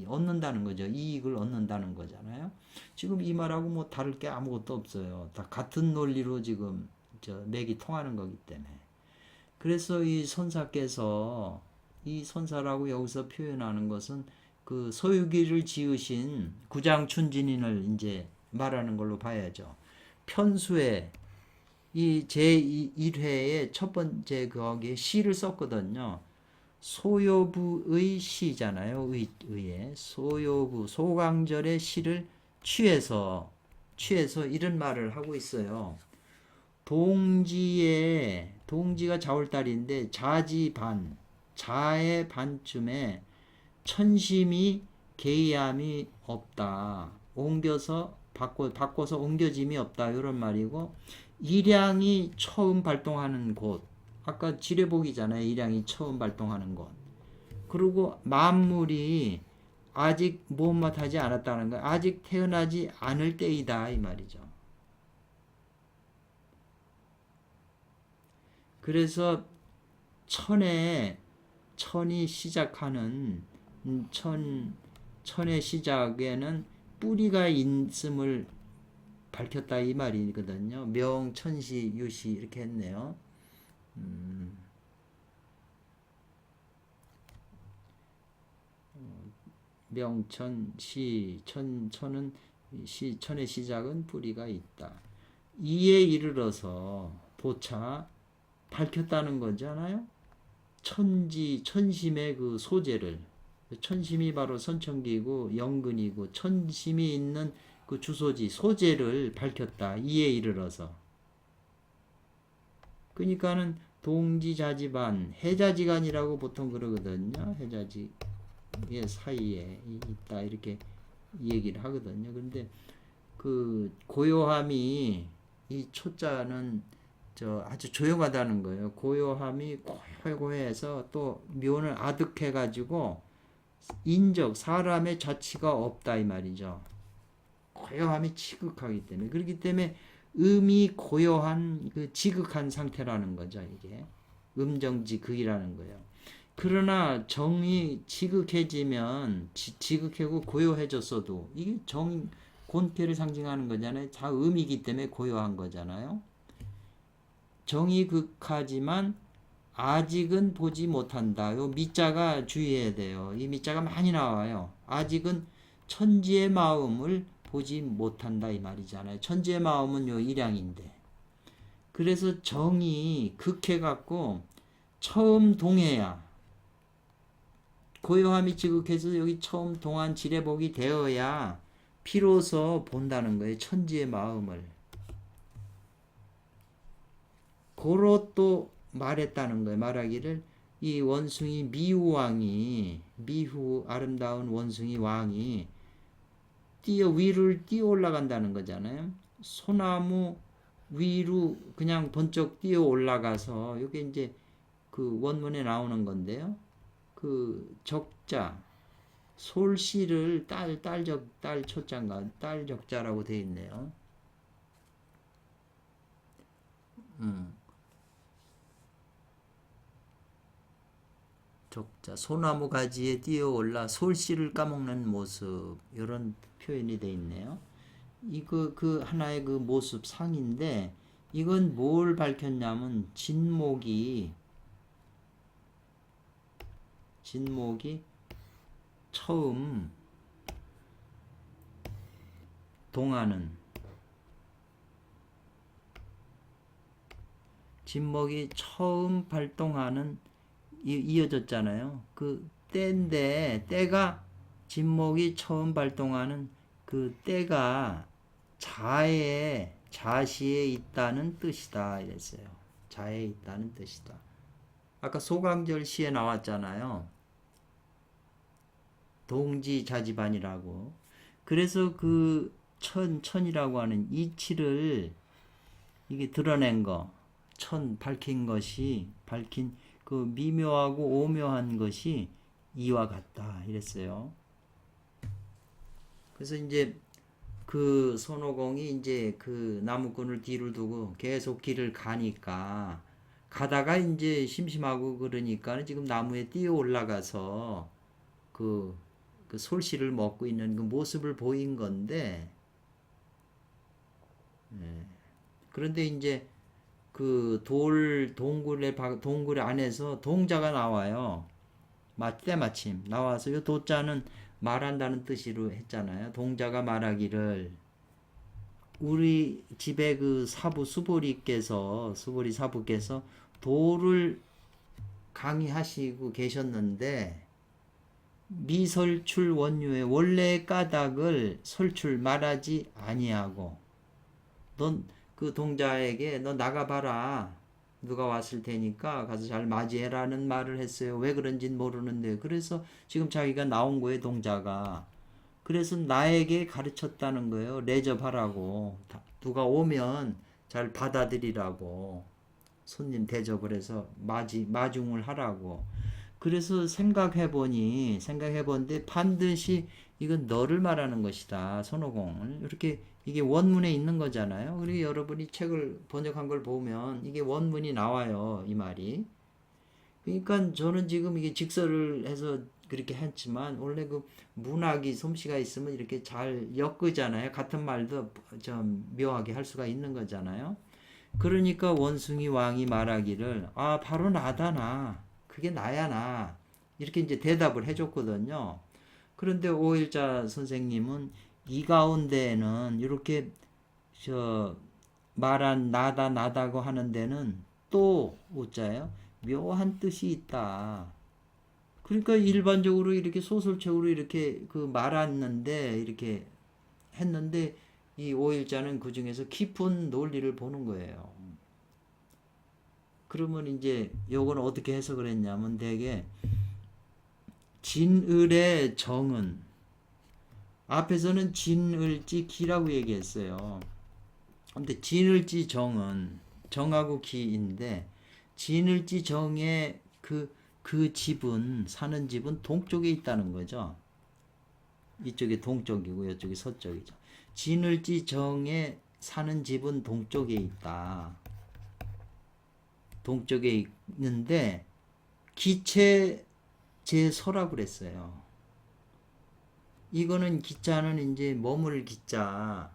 얻는다는 거죠. 이익을 얻는다는 거잖아요. 지금 이 말하고 뭐 다를 게 아무것도 없어요. 다 같은 논리로 지금 맥이 통하는 거기 때문에. 그래서 이 선사께서, 이 선사라고 여기서 표현하는 것은 그 소유기를 지으신 구장춘진인을 이제 말하는 걸로 봐야죠. 편수에 이 제1회에 첫 번째 거기에 시를 썼거든요. 소요부의 시잖아요. 의에 소요부, 소강절의 시를 취해서 이런 말을 하고 있어요. 동지가 자월달인데 자의 반쯤에 천심이 개의함이 없다. 바꿔서 옮겨짐이 없다. 이런 말이고, 일양이 처음 발동하는 곳, 아까 지뢰복이잖아요. 일양이 처음 발동하는 곳. 그리고 만물이 아직 못마하지 않았다는 거, 아직 태어나지 않을 때이다 이 말이죠. 그래서 천이 시작하는 천의 시작에는 뿌리가 있음을 밝혔다 이 말이거든요. 명천시 유시 이렇게 했네요. 명천시 천은 천의 시작은 뿌리가 있다. 이에 이르러서 보차 밝혔다는 거잖아요. 천심의 그 소재를, 천심이 바로 선천기고 영근이고 천심이 있는 그 주소지 소재를 밝혔다. 이에 이르러서. 그러니까는 동지자지반 해자지간이라고 보통 그러거든요. 해자지 사이에 있다 이렇게 얘기를 하거든요. 그런데 그 고요함이 이 초자는 아주 조용하다는 거예요. 고요함이 고요해서 또 묘를 아득해 가지고 인적 사람의 자치가 없다 이 말이죠. 고요함이 지극하기 때문에 그렇기 때문에 음이 고요한 그 지극한 상태라는 거죠. 이게 음정지극이라는 거예요. 그러나 정이 지극해지면 지극하고 고요해졌어도 이게 정 본태를 상징하는 거잖아요. 다 음이기 때문에 고요한 거잖아요. 정이 극하지만 아직은 보지 못한다. 요 미자가 주의해야 돼요. 이 미자가 많이 나와요. 아직은 천지의 마음을 보지 못한다 이 말이잖아요. 천지의 마음은 요 일양인데. 그래서 정이 극해갖고 처음 동해야 고요함이 지극해서 여기 처음 동한 지례복이 되어야 비로소 본다는 거예요. 천지의 마음을. 고로 또 말했다는 거예요. 말하기를 이 원숭이 미후왕이 미후 아름다운 원숭이 왕이 위를 뛰어 올라간다는 거잖아요. 소나무 위로 그냥 번쩍 뛰어 올라가서 이게 이제 그 원문에 나오는 건데요. 그 적자 솔씨를 딸 초자인가 딸 적자라고 되어 있네요. 적자 소나무 가지에 뛰어 올라 솔씨를 까먹는 모습 이런 표현이 되어 있네요. 이거 그 하나의 그 모습 상인데 이건 뭘 밝혔냐면 진목이 처음 동하는 진목이 처음 발동하는 이어졌잖아요. 그 때인데 때가 진목이 처음 발동하는 그 때가 자시에 있다는 뜻이다 이랬어요. 자에 있다는 뜻이다. 아까 소강절 시에 나왔잖아요. 동지자지반이라고. 그래서 그 천이라고 하는 이치를 이게 드러낸 거, 밝힌 것이 밝힌 그 미묘하고 오묘한 것이 이와 같다 이랬어요. 그래서 이제 그 손오공이 이제 그 나무꾼을 뒤를 두고 계속 길을 가니까 가다가 이제 심심하고 그러니까 지금 나무에 뛰어 올라가서 그 솔씨를 먹고 있는 그 모습을 보인 건데, 그런데 이제 그 동굴 안에서 동자가 나와요. 때마침 나와서 이 도자는 말한다는 뜻으로 했잖아요. 동자가 말하기를 우리 집에 그 수보리 사부께서 도를 강의하시고 계셨는데 미설출 원유의 원래의 까닭을 설출 말하지 아니하고 넌 그 동자에게 너 나가봐라. 누가 왔을 테니까 가서 잘 맞이해라는 말을 했어요. 왜 그런지는 모르는데 그래서 지금 자기가 나온 거예요. 동자가. 그래서 나에게 가르쳤다는 거예요. 레접하라고. 누가 오면 잘 받아들이라고. 손님 대접을 해서 마중을 하라고. 그래서 생각해본데 반드시 이건 너를 말하는 것이다. 손오공을. 이렇게 이게 원문에 있는 거잖아요. 그리고 여러분이 책을 번역한 걸 보면 이게 원문이 나와요. 이 말이. 그러니까 저는 지금 이게 직설을 해서 그렇게 했지만 원래 그 문학이 솜씨가 있으면 이렇게 잘 엮으잖아요. 같은 말도 좀 묘하게 할 수가 있는 거잖아요. 그러니까 원숭이 왕이 말하기를 아 바로 나다 나 그게 나야 나 이렇게 이제 대답을 해줬거든요. 그런데 오일자 선생님은 이 가운데에는 이렇게 저 말한 나다 나다고 하는 데는 또 우자예요. 묘한 뜻이 있다. 그러니까 일반적으로 이렇게 소설책으로 이렇게 그 말았는데 이렇게 했는데 이 오일자는 그 중에서 깊은 논리를 보는 거예요. 그러면 이제 요건 어떻게 해석을 했냐면 되게 진을의 정은 앞에서는 진을지 기라고 얘기했어요. 근데 진을지 정은 정하고 기인데 진을지 정의 그 집은 사는 집은 동쪽에 있다는 거죠. 이쪽이 동쪽이고 이쪽이 서쪽이죠. 진을지 정에 사는 집은 동쪽에 있다. 동쪽에 있는데 기체 제서라고 그랬어요. 이거는 기자는 이제 머물 기자,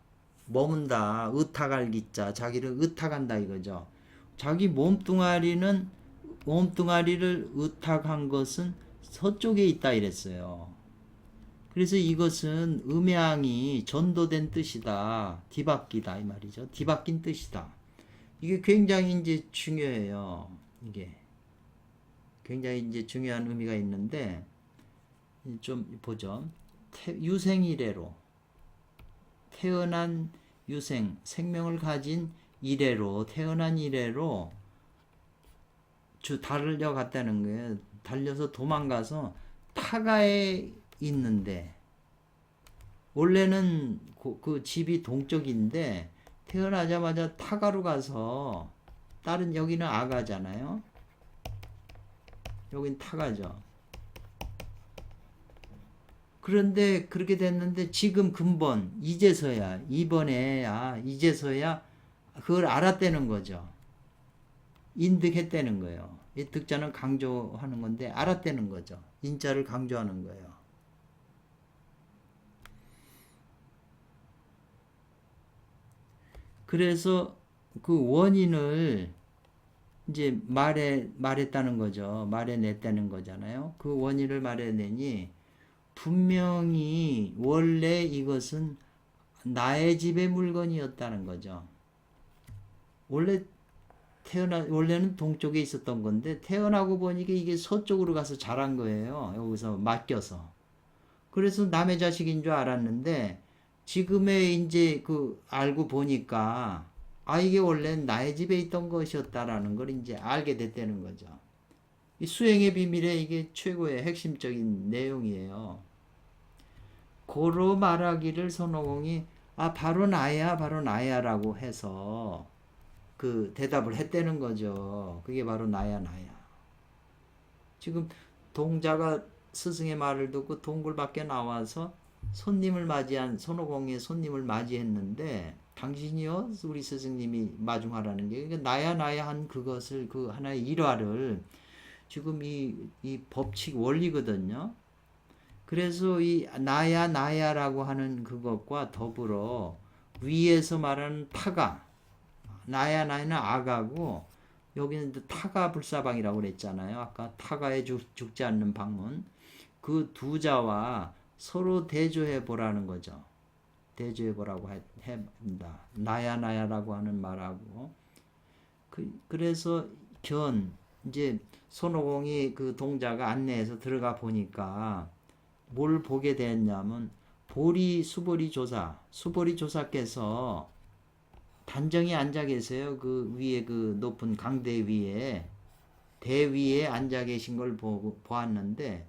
머문다, 의탁할 기자, 자기를 의탁한다 이거죠. 자기 몸뚱아리를 의탁한 것은 서쪽에 있다 이랬어요. 그래서 이것은 음양이 전도된 뜻이다. 뒤바뀌다 이 말이죠. 뒤바뀐 뜻이다. 이게 굉장히 이제 중요해요. 이게 굉장히 이제 중요한 의미가 있는데 좀 보죠. 유생이래로 태어난 유생 생명을 가진 이래로 태어난 이래로 달려갔다는 거예요. 달려서 도망가서 타가에 있는데 원래는 그 집이 동쪽인데 태어나자마자 타가로 가서 다른 여기는 아가잖아요. 여긴 타가죠. 그런데 그렇게 됐는데 지금 근본 이제서야 그걸 알았다는 거죠. 인득했다는 거예요. 이 득자는 강조하는 건데 알았다는 거죠. 인자를 강조하는 거예요. 그래서 그 원인을 이제 말했다는 거죠. 말해냈다는 거잖아요. 그 원인을 말해내니 분명히 원래 이것은 나의 집의 물건이었다는 거죠. 원래는 동쪽에 있었던 건데 태어나고 보니까 이게 서쪽으로 가서 자란 거예요. 여기서 맡겨서. 그래서 남의 자식인 줄 알았는데 지금에 이제 그 알고 보니까 이게 원래 나의 집에 있던 것이었다라는 걸 이제 알게 됐다는 거죠. 이 수행의 비밀의 이게 최고의 핵심적인 내용이에요. 고로 말하기를 손오공이 바로 나야라고 해서 그 대답을 했다는 거죠. 그게 바로 나야. 지금 동자가 스승의 말을 듣고 동굴 밖에 나와서 손오공의 손님을 맞이했는데 당신이요 우리 스승님이 마중하라는 게 그러니까 나야 한 그것을 그 하나의 일화를 지금 이 법칙 원리거든요. 그래서 이 나야라고 하는 그것과 더불어 위에서 말하는 타가 나야는 아가고 여기는 타가 불사방이라고 그랬잖아요. 아까 타가에 죽지 않는 방문 그 두 자와 서로 대조해 보라는 거죠. 대조해 보라고 합니다. 나야라고 하는 말하고 그래서 이제 손오공이 그 동자가 안내해서 들어가 보니까 뭘 보게 됐냐면 수보리 조사께서 단정히 앉아 계세요. 그 위에 그 높은 강대 위에 대위에 앉아 계신 걸 보았는데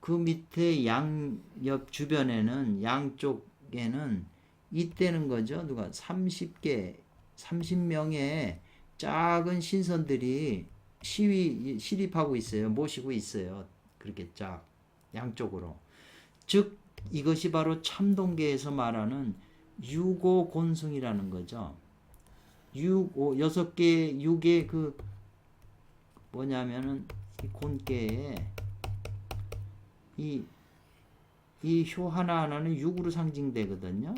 그 밑에 양옆 주변에는 양쪽에는 있다는 거죠. 누가 30명의 작은 신선들이 시립하고 있어요. 모시고 있어요. 그렇게 쫙 양쪽으로. 즉 이것이 바로 참동계에서 말하는 유고곤승이라는 거죠. 6개 그 뭐냐면은 곤계에 이 효 하나하나는 6으로 상징되거든요.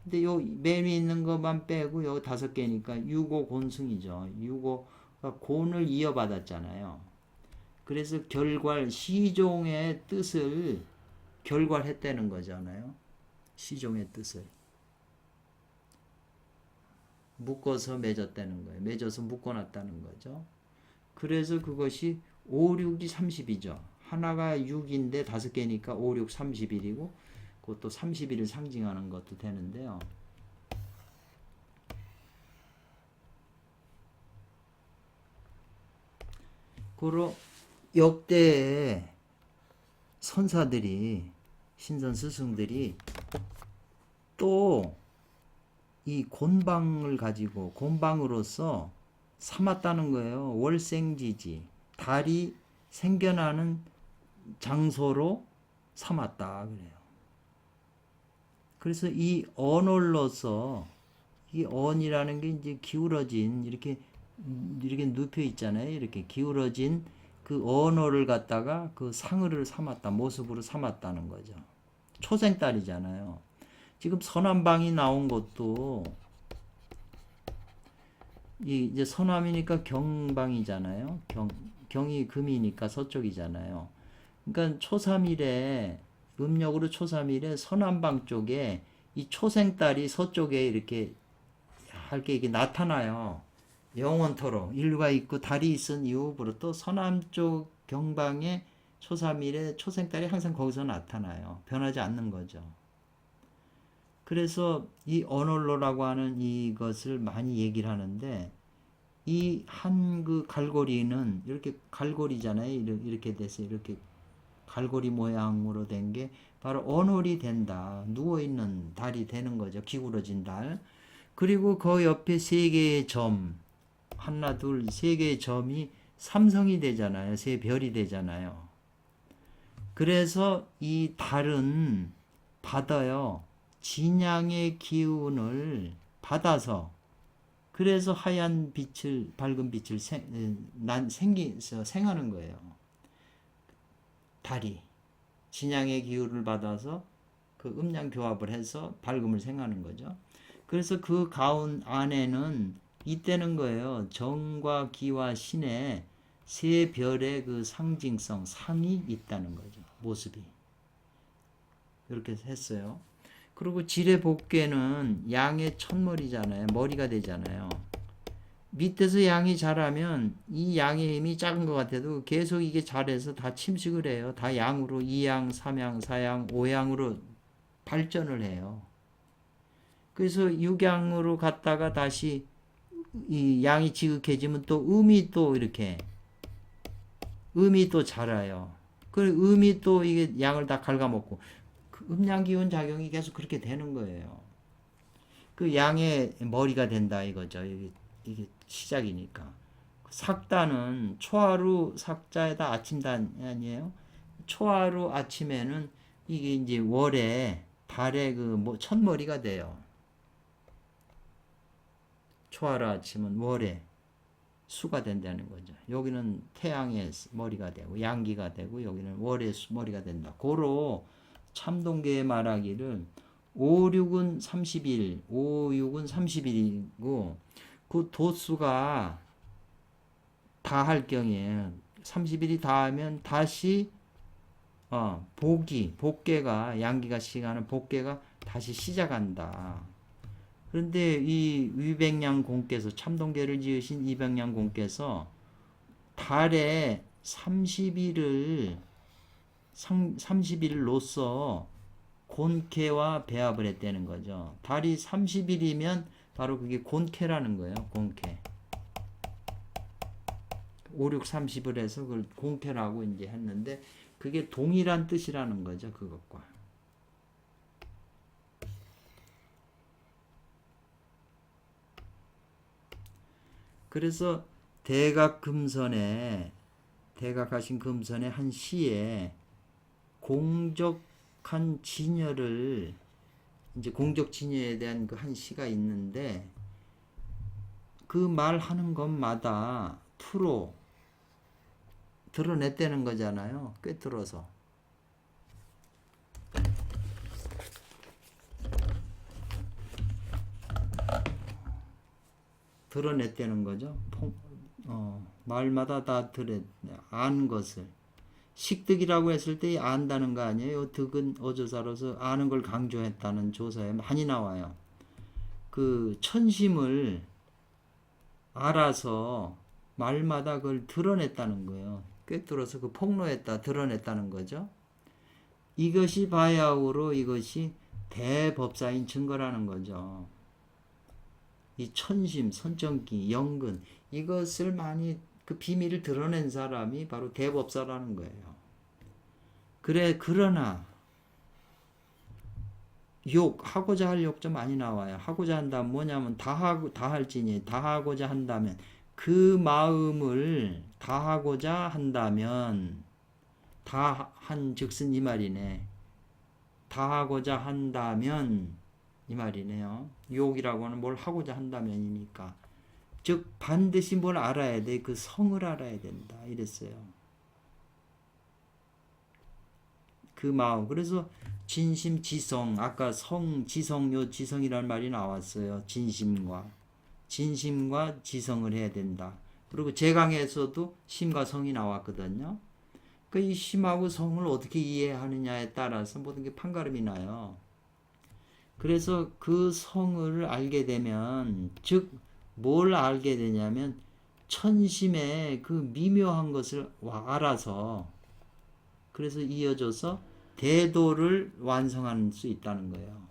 근데 요 맨 위에 있는 것만 빼고 요 5개니까 6호 곤승이죠. 6호가 곤을 이어받았잖아요. 그래서 결괄, 시종의 뜻을 결괄했다는 거잖아요. 시종의 뜻을. 묶어서 맺었다는 거예요. 맺어서 묶어놨다는 거죠. 그래서 그것이 5, 6이 30이죠. 하나가 6인데 5개니까 5, 6, 31이고 그것도 31을 상징하는 것도 되는데요. 그러 역대의 선사들이 신선 스승들이 또 이 곤방을 가지고 곤방으로서 삼았다는 거예요. 월생지지 달이 생겨나는 장소로 삼았다 그래요. 그래서 이 언월로서 이 언이라는 게 이제 기울어진 이렇게 눕혀 있잖아요. 이렇게 기울어진 그 언어를 갖다가 그 상을 삼았다, 모습으로 삼았다는 거죠. 초생달이잖아요. 지금 서남방이 나온 것도 이제 서남이니까 경방이잖아요. 경이 금이니까 서쪽이잖아요. 그러니까 초삼일에 음력으로 초삼일에 서남방 쪽에 이 초생달이 서쪽에 이렇게 얇게 이게 나타나요. 영원토록 인류가 있고 달이 있은 이후부터 서남쪽 경방의 초삼일에 초생달이 항상 거기서 나타나요. 변하지 않는 거죠. 그래서 이 언월로라고 하는 이것을 많이 얘기를 하는데 이 한 그 갈고리는 이렇게 갈고리잖아요. 이렇게 돼서 이렇게 갈고리 모양으로 된 게 바로 언월이 된다. 누워있는 달이 되는 거죠. 기울어진 달. 그리고 그 옆에 3개의 점, 하나, 둘, 3개의 점이 삼성이 되잖아요. 3별이 되잖아요. 그래서 이 달은 받아요. 진양의 기운을 받아서 그래서 하얀 빛을 밝은 빛을 생하는 거예요. 달이 진양의 기운을 받아서 그 음양 교합을 해서 밝음을 생하는 거죠. 그래서 그 가운 안에는 이때는 거예요. 정과 기와 신의 3별의 그 상징성, 상이 있다는 거죠. 모습이. 이렇게 했어요. 그리고 지뢰 복개는 양의 첫머리잖아요. 머리가 되잖아요. 밑에서 양이 자라면 이 양의 힘이 작은 것 같아도 계속 이게 자라서 다 침식을 해요. 다 양으로 2양, 3양, 4양, 5양으로 발전을 해요. 그래서 6양으로 갔다가 다시 이 양이 지극해지면 또 음이 또 이렇게 음이 또 자라요. 그 음이 또 이게 양을 다 갉아먹고 그 음양기운 작용이 계속 그렇게 되는 거예요. 그 양의 머리가 된다 이거죠. 이게 시작이니까. 삭단은 초하루 삭자에다 아침단 아니에요? 초하루 아침에는 이게 이제 월에 달의 그 첫머리가 돼요. 초하루 아침은 월에 수가 된다는 거죠. 여기는 태양의 머리가 되고 양기가 되고 여기는 월의 머리가 된다. 고로 참동계의 말하기를 5, 6은 30일, 5, 6은 30일이고 그 도수가 다 할 경우에 30일이 다 하면 다시 복계가 양기가 시간은 복계가 다시 시작한다. 그런데 이 위백량 공께서 참동계를 지으신 이백량 공께서 달에 30일로서 곤캐와 배합을 했다는 거죠. 달이 30일이면 바로 그게 곤캐라는 거예요. 곤캐. 5, 6, 30을 해서 그걸 곤캐라고 이제 했는데 그게 동일한 뜻이라는 거죠. 그것과. 그래서 대각하신 금선의 한 시에 공적한 진여를 이제 공적 진여에 대한 그 한 시가 있는데 그 말하는 것마다 투로 드러냈다는 거잖아요. 꿰뚫어서. 드러냈다는 거죠. 말마다 다 안 것을. 식득이라고 했을 때 안다는 거 아니에요. 득은 어조사로서 아는 걸 강조했다는 조사에 많이 나와요. 그 천심을 알아서 말마다 그걸 드러냈다는 거예요. 꿰뚫어서 그 폭로했다, 드러냈다는 거죠. 이것이 바야흐로 이것이 대법사인 증거라는 거죠. 이 천심, 선정기, 영근 이것을 많이 그 비밀을 드러낸 사람이 바로 대법사라는 거예요. 그러나 하고자 할 욕 좀 많이 나와요. 하고자 한다면 뭐냐면 다하고자 한다면 그 마음을 다하고자 한다면 다한 즉슨 이 말이네. 다하고자 한다면 이 말이네요. 욕이라고 하는 뭘 하고자 한다면이니까. 즉 반드시 뭘 알아야 돼. 그 성을 알아야 된다. 이랬어요. 그 마음. 그래서 진심 지성. 아까 지성요 지성이라는 말이 나왔어요. 진심과 지성을 해야 된다. 그리고 제강에서도 심과 성이 나왔거든요. 그 이 심하고 성을 어떻게 이해하느냐에 따라서 모든 게 판가름이 나요. 그래서 그 성을 알게 되면, 즉 뭘 알게 되냐면 천심의 그 미묘한 것을 알아서, 그래서 이어져서 대도를 완성할 수 있다는 거예요.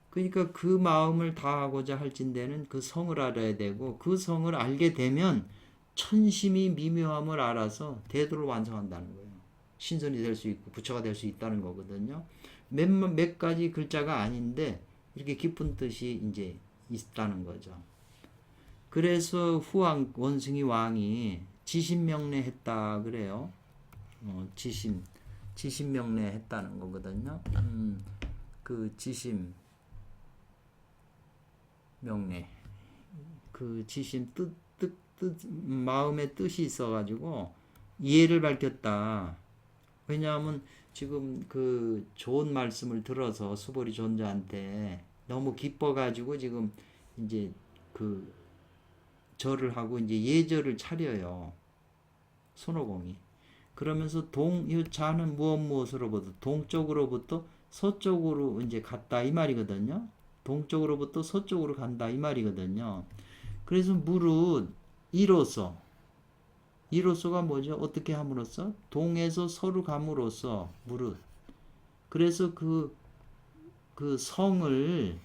그러니까 그 마음을 다하고자 할진대는 그 성을 알아야 되고, 그 성을 알게 되면 천심이 미묘함을 알아서 대도를 완성한다는 거예요. 신선이 될 수 있고 부처가 될 수 있다는 거거든요. 몇 가지 글자가 아닌데 이렇게 깊은 뜻이 이제 있다는 거죠. 그래서 후왕 원숭이 왕이 지심명례했다 그래요. 지심명례했다는 거거든요. 그 지심 명례, 그 지심 뜻 마음의 뜻이 있어가지고 이해를 밝혔다. 왜냐하면 지금 그 좋은 말씀을 들어서 수보리 존자한테 너무 기뻐가지고 지금 이제 그 절을 하고 이제 예절을 차려요. 손오공이. 그러면서 이 자는 무엇으로부터 동쪽으로부터 서쪽으로 이제 갔다 이 말이거든요. 동쪽으로부터 서쪽으로 간다 이 말이거든요. 그래서 무릇 이로서가 뭐죠? 어떻게 함으로써? 동에서 서로 감으로써 무릇. 그래서 그 성을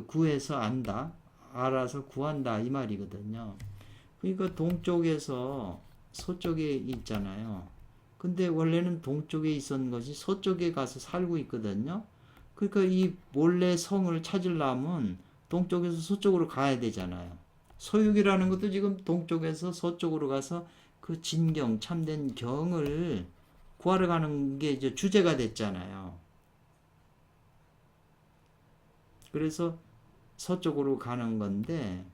구해서 안다. 알아서 구한다 이 말이거든요. 그러니까 동쪽에서 서쪽에 있잖아요. 근데 원래는 동쪽에 있었던 것이 서쪽에 가서 살고 있거든요. 그러니까 이 원래 성을 찾으려면 동쪽에서 서쪽으로 가야 되잖아요. 소육이라는 것도 지금 동쪽에서 서쪽으로 가서 그 진경, 참된 경을 구하러 가는 게 이제 주제가 됐잖아요. 그래서 서쪽으로 가는 건데,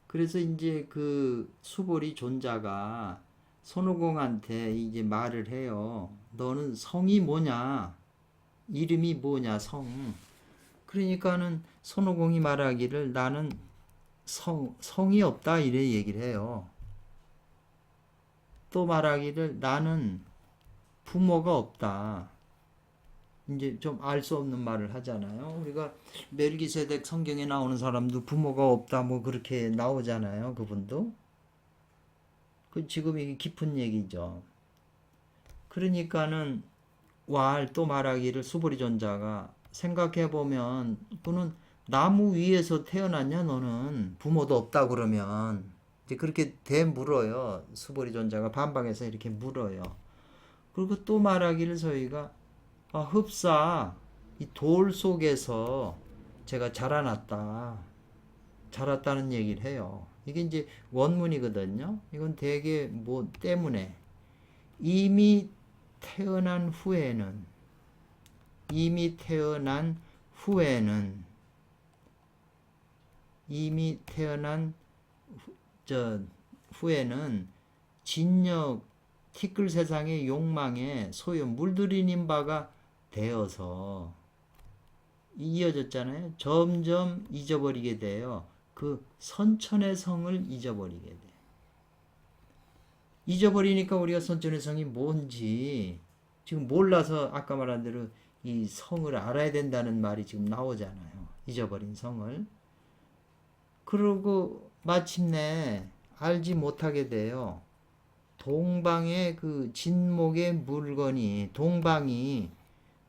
그래서 이제 그 수보리 존자가 손오공한테 이제 말을 해요. 너는 성이 뭐냐? 이름이 뭐냐? 성. 그러니까는 손오공이 말하기를 나는 성이 없다 이래 얘기를 해요. 또 말하기를 나는 부모가 없다. 이제 좀 알 수 없는 말을 하잖아요. 우리가 멜기세덱 성경에 나오는 사람도 부모가 없다 뭐 그렇게 나오잖아요. 그분도. 그 지금 이게 깊은 얘기죠. 그러니까는 또 말하기를 수보리 존자가 생각해 보면 그는 나무 위에서 태어났냐 너는 부모도 없다 그러면 이제 그렇게 되물어요. 수보리 존자가 반박해서 이렇게 물어요. 그리고 또 말하기를 저희가 흡사 이 돌 속에서 제가 자랐다는 얘기를 해요. 이게 이제 원문이거든요. 이건 되게 뭐 때문에 이미 태어난 후에는 진력 티끌 세상의 욕망에 소유 물들이는 바가 되어서 이어졌잖아요. 점점 잊어버리게 돼요. 그 선천의 성을 잊어버리게 돼. 잊어버리니까 우리가 선천의 성이 뭔지 지금 몰라서 아까 말한 대로 이 성을 알아야 된다는 말이 지금 나오잖아요. 잊어버린 성을. 그러고 마침내 알지 못하게 돼요. 동방의 그 진목의 물건이, 동방이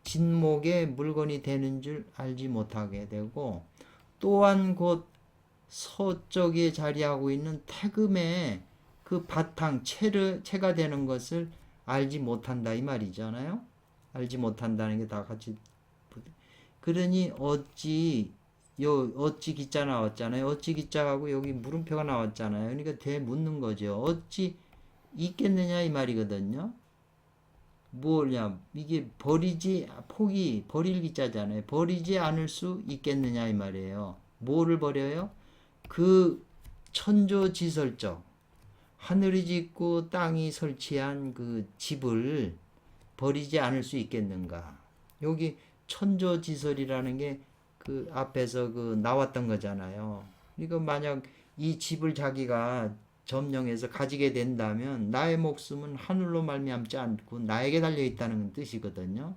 진목의 물건이 되는 줄 알지 못하게 되고, 또한 곧 서쪽에 자리하고 있는 태금의 그 바탕, 체가 되는 것을 알지 못한다 이 말이잖아요. 알지 못한다는 게 다 같이. 그러니 어찌 기자 나왔잖아요. 어찌 기자하고 여기 물음표가 나왔잖아요. 그러니까 되묻는 거죠. 어찌 있겠느냐 이 말이거든요. 뭐냐, 이게 버릴 기자잖아요. 버리지 않을 수 있겠느냐 이 말이에요. 뭐를 버려요? 그 천조지설적 하늘이 짓고 땅이 설치한 그 집을 버리지 않을 수 있겠는가? 여기 천조지설이라는 게 그 앞에서 그 나왔던 거잖아요. 그러니까 만약 이 집을 자기가 점령해서 가지게 된다면 나의 목숨은 하늘로 말미암지 않고 나에게 달려 있다는 뜻이거든요.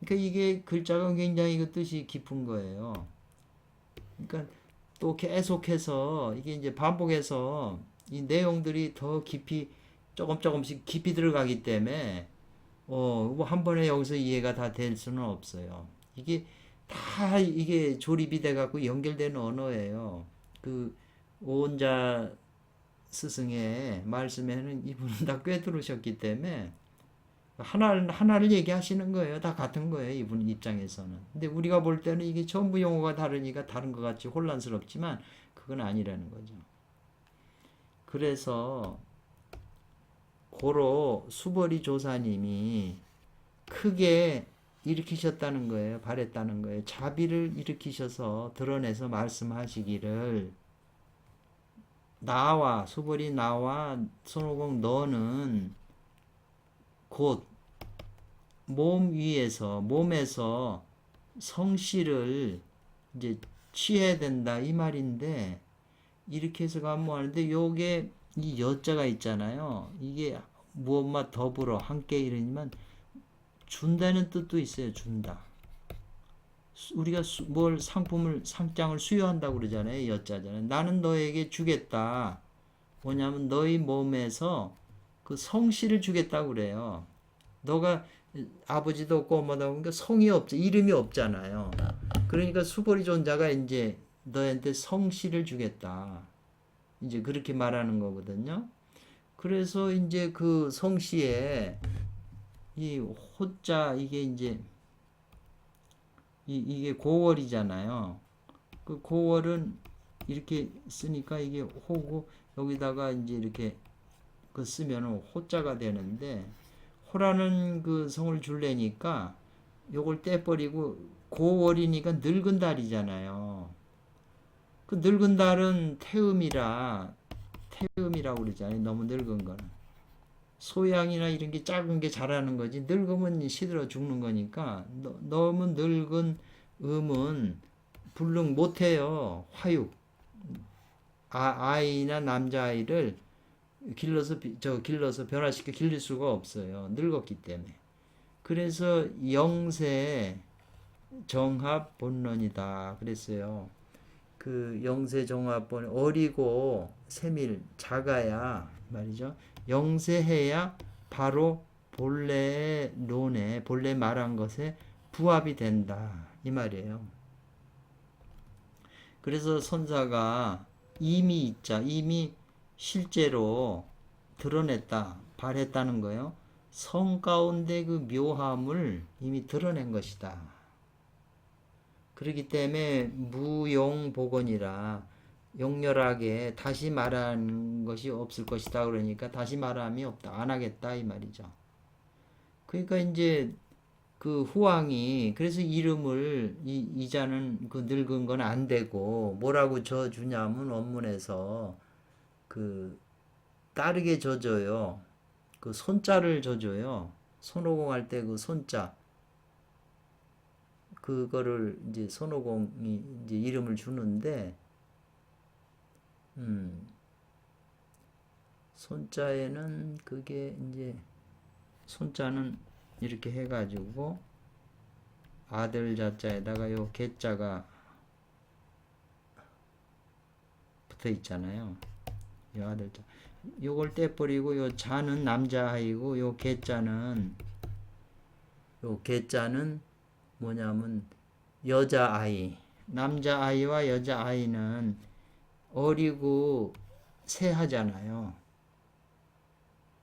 그러니까 이게 글자가 굉장히 그 뜻이 깊은 거예요. 그러니까 또 계속해서 이게 이제 반복해서 이 내용들이 더 깊이 조금씩 깊이 들어가기 때문에 한 번에 여기서 이해가 다 될 수는 없어요. 이게 다 이게 조립이 돼 갖고 연결된 언어예요. 그 오온자 스승의 말씀에는 이분은 다 꿰뚫으셨기 때문에 하나를 얘기하시는 거예요. 다 같은 거예요. 이분 입장에서는. 근데 우리가 볼 때는 이게 전부 용어가 다르니까 다른 것 같이 혼란스럽지만 그건 아니라는 거죠. 그래서 고로 수벌이 조사님이 크게 일으키셨다는 거예요. 바랬다는 거예요. 자비를 일으키셔서 드러내서 말씀하시기를 수벌이 나와 손오공 너는 곧 몸에서 성씨를 이제 취해야 된다 이 말인데 이렇게 해서 가면 하는데 요게 이 여자가 있잖아요. 이게 무엇과 더불어 함께 이러지만 준다는 뜻도 있어요. 준다. 우리가 상장을 수여한다고 그러잖아요. 여자잖아요. 나는 너에게 주겠다. 뭐냐면 너희 몸에서 그 성씨를 주겠다고 그래요. 너가 아버지도 없고 엄마도 없고 그러니까 성이 없죠. 이름이 없잖아요. 그러니까 수보리 존자가 이제 너한테 성씨를 주겠다. 이제 그렇게 말하는 거거든요. 그래서 이제 그 성씨에 이 호자 이게 이제 이게 고월이잖아요. 그 고월은 이렇게 쓰니까 이게 호고 여기다가 이제 이렇게 그 쓰면은 호자가 되는데 호라는 그 성을 줄래니까 요걸 떼버리고 고월이니까 늙은 달이잖아요. 그 늙은 달은 태음이라고 그러잖아요. 너무 늙은 거는. 소양이나 이런 게 작은 게 자라는 거지 늙으면 시들어 죽는 거니까 너무 늙은 음은 불능 못해요. 화육 아이나 남자아이를 길러서 변화시켜 길릴 수가 없어요. 늙었기 때문에. 그래서 영세 정합 본론이다 그랬어요. 그 영세 정합 본 어리고 세밀 작아야 말이죠. 영세해야 바로 본래 말한 것에 부합이 된다 이 말이에요. 그래서 선사가 이미 실제로 드러냈다 발했다는 거예요. 성 가운데 그 묘함을 이미 드러낸 것이다. 그렇기 때문에 무용복원이라 용렬하게 다시 말한 것이 없을 것이다. 그러니까 다시 말함이 없다. 안 하겠다 이 말이죠. 그러니까 이제 그 후왕이 그래서 이름을 이자는 그 늙은 건 안 되고 뭐라고 져주냐면 원문에서 그 따르게 져줘요. 그 손자를 져줘요. 손오공 할 때 그 손자 그거를 이제 손오공이 이제 이름을 주는데, 손자에는 그게 이제 손자는 이렇게 해가지고 아들 자자에다가 요 개자가 붙어 있잖아요. 요 아들 자. 요걸 떼버리고 요 자는 남자아이고 요 개자는 뭐냐면 여자아이. 남자아이와 여자아이는 어리고 새하잖아요.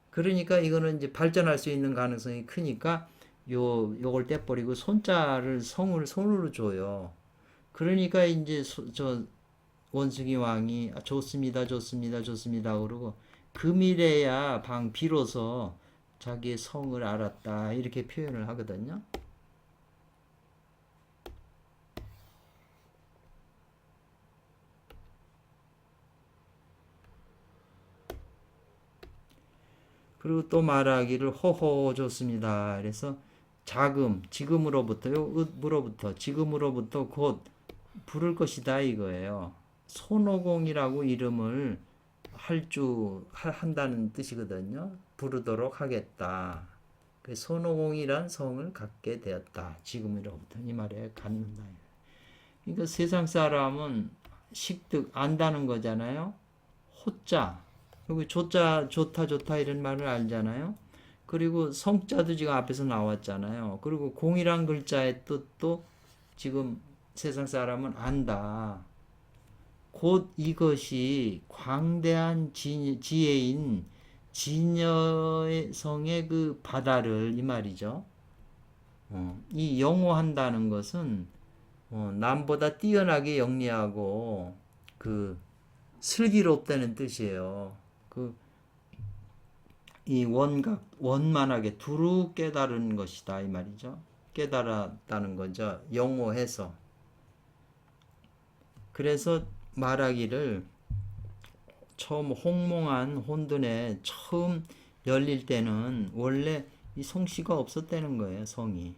그러니까 이거는 이제 발전할 수 있는 가능성이 크니까 요걸 떼버리고 손자를 성을 손으로 줘요. 그러니까 이제 저 원숭이 왕이 좋습니다, 좋습니다, 좋습니다 그러고 금이래야 비로소 자기의 성을 알았다 이렇게 표현을 하거든요. 그리고 또 말하기를 호호 좋습니다. 그래서 지금으로부터 곧 부를 것이다 이거예요. 손오공이라고 이름을 한다는 뜻이거든요. 부르도록 하겠다. 손오공이란 성을 갖게 되었다. 지금으로부터 이 말에 갖는다. 그러니까 세상 사람은 식득 안다는 거잖아요. 호자 여기 조자 좋다 이런 말을 알잖아요. 그리고 성자도 지금 앞에서 나왔잖아요. 그리고 공이란 글자의 뜻도 지금 세상 사람은 안다. 곧 이것이 광대한 지혜인 진여성의 그 바다를 이 말이죠. 이 영호한다는 것은 남보다 뛰어나게 영리하고 그 슬기롭다는 뜻이에요. 이 원만하게 두루 깨달은 것이다 이 말이죠. 깨달았다는 거죠. 영호해서. 그래서 말하기를 처음 홍몽한 혼돈에 처음 열릴 때는 원래 이 성씨가 없었다는 거예요. 성이.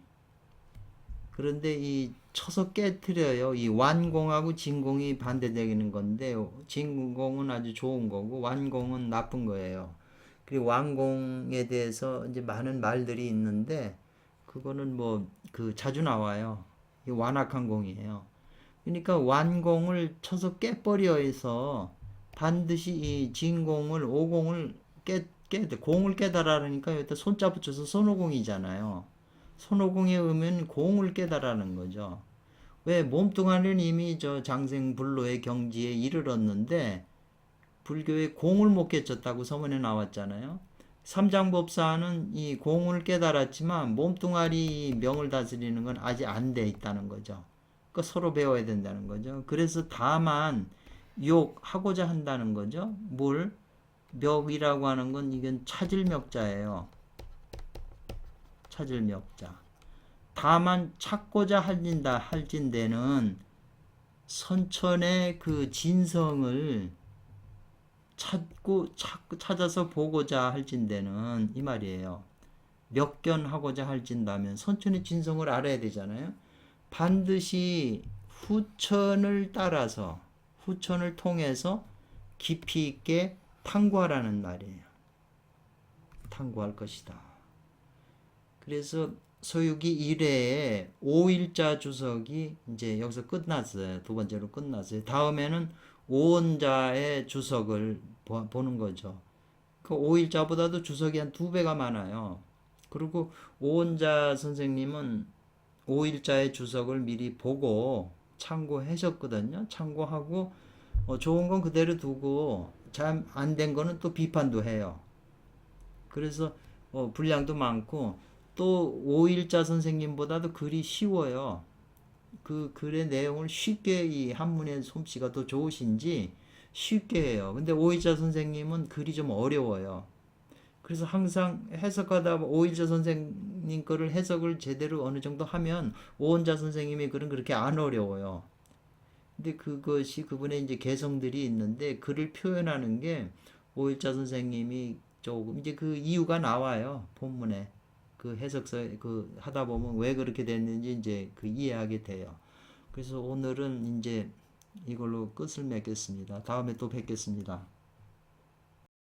그런데 이 쳐서 깨트려요. 이 완공하고 진공이 반대되는 건데 진공은 아주 좋은 거고 완공은 나쁜 거예요. 그리고 완공에 대해서 이제 많은 말들이 있는데 그거는 자주 나와요. 이 완악한 공이에요. 그러니까 완공을 쳐서 깨버려 해서 반드시 이 진공을 오공을 공을 깨달으니까 여기다 손자 붙여서 손오공이잖아요. 손오공에 의면 공을 깨달으는 거죠. 왜 몸뚱아리는 이미 저 장생불로의 경지에 이르렀는데 불교에 공을 못 깨쳤다고 서문에 나왔잖아요. 삼장법사는 이 공을 깨달았지만 몸뚱아리 명을 다스리는 건 아직 안 돼 있다는 거죠. 그러니까 서로 배워야 된다는 거죠. 그래서 다만 욕하고자 한다는 거죠. 멱이라고 하는 건 이건 찾을 멱자예요. 찾을 멱자. 다만 찾고자 할진대는 선천의 그 진성을 찾아서 보고자 할진대는 이 말이에요. 멱견하고자 할진다면 선천의 진성을 알아야 되잖아요. 반드시 후천을 따라서 후천을 통해서 깊이 있게 탐구하라는 말이에요. 탐구할 것이다. 그래서 서유기 1회에 5일자 주석이 이제 여기서 끝났어요. 두 번째로 끝났어요. 다음에는 5원자의 주석을 보는 거죠. 그 5일자보다도 주석이 한 2배가 많아요. 그리고 5원자 선생님은 5일자의 주석을 미리 보고 참고하셨거든요. 참고하고 좋은 건 그대로 두고 잘 안 된 거는 또 비판도 해요. 그래서 분량도 많고 또 5일자 선생님보다도 글이 쉬워요. 그 글의 내용을 쉽게 이 한문의 솜씨가 더 좋으신지 쉽게 해요. 근데 5일자 선생님은 글이 좀 어려워요. 그래서 항상 해석하다 5일자 선생님 거를 해석을 제대로 어느 정도 하면 5원자 선생님의 글은 그렇게 안 어려워요. 근데 그것이 그분의 이제 개성들이 있는데 글을 표현하는 게 5일자 선생님이 조금 이제 그 이유가 나와요. 본문에. 그 해석서 그 하다 보면 왜 그렇게 됐는지 이제 그 이해하게 돼요. 그래서 오늘은 이제 이걸로 끝을 맺겠습니다. 다음에 또 뵙겠습니다.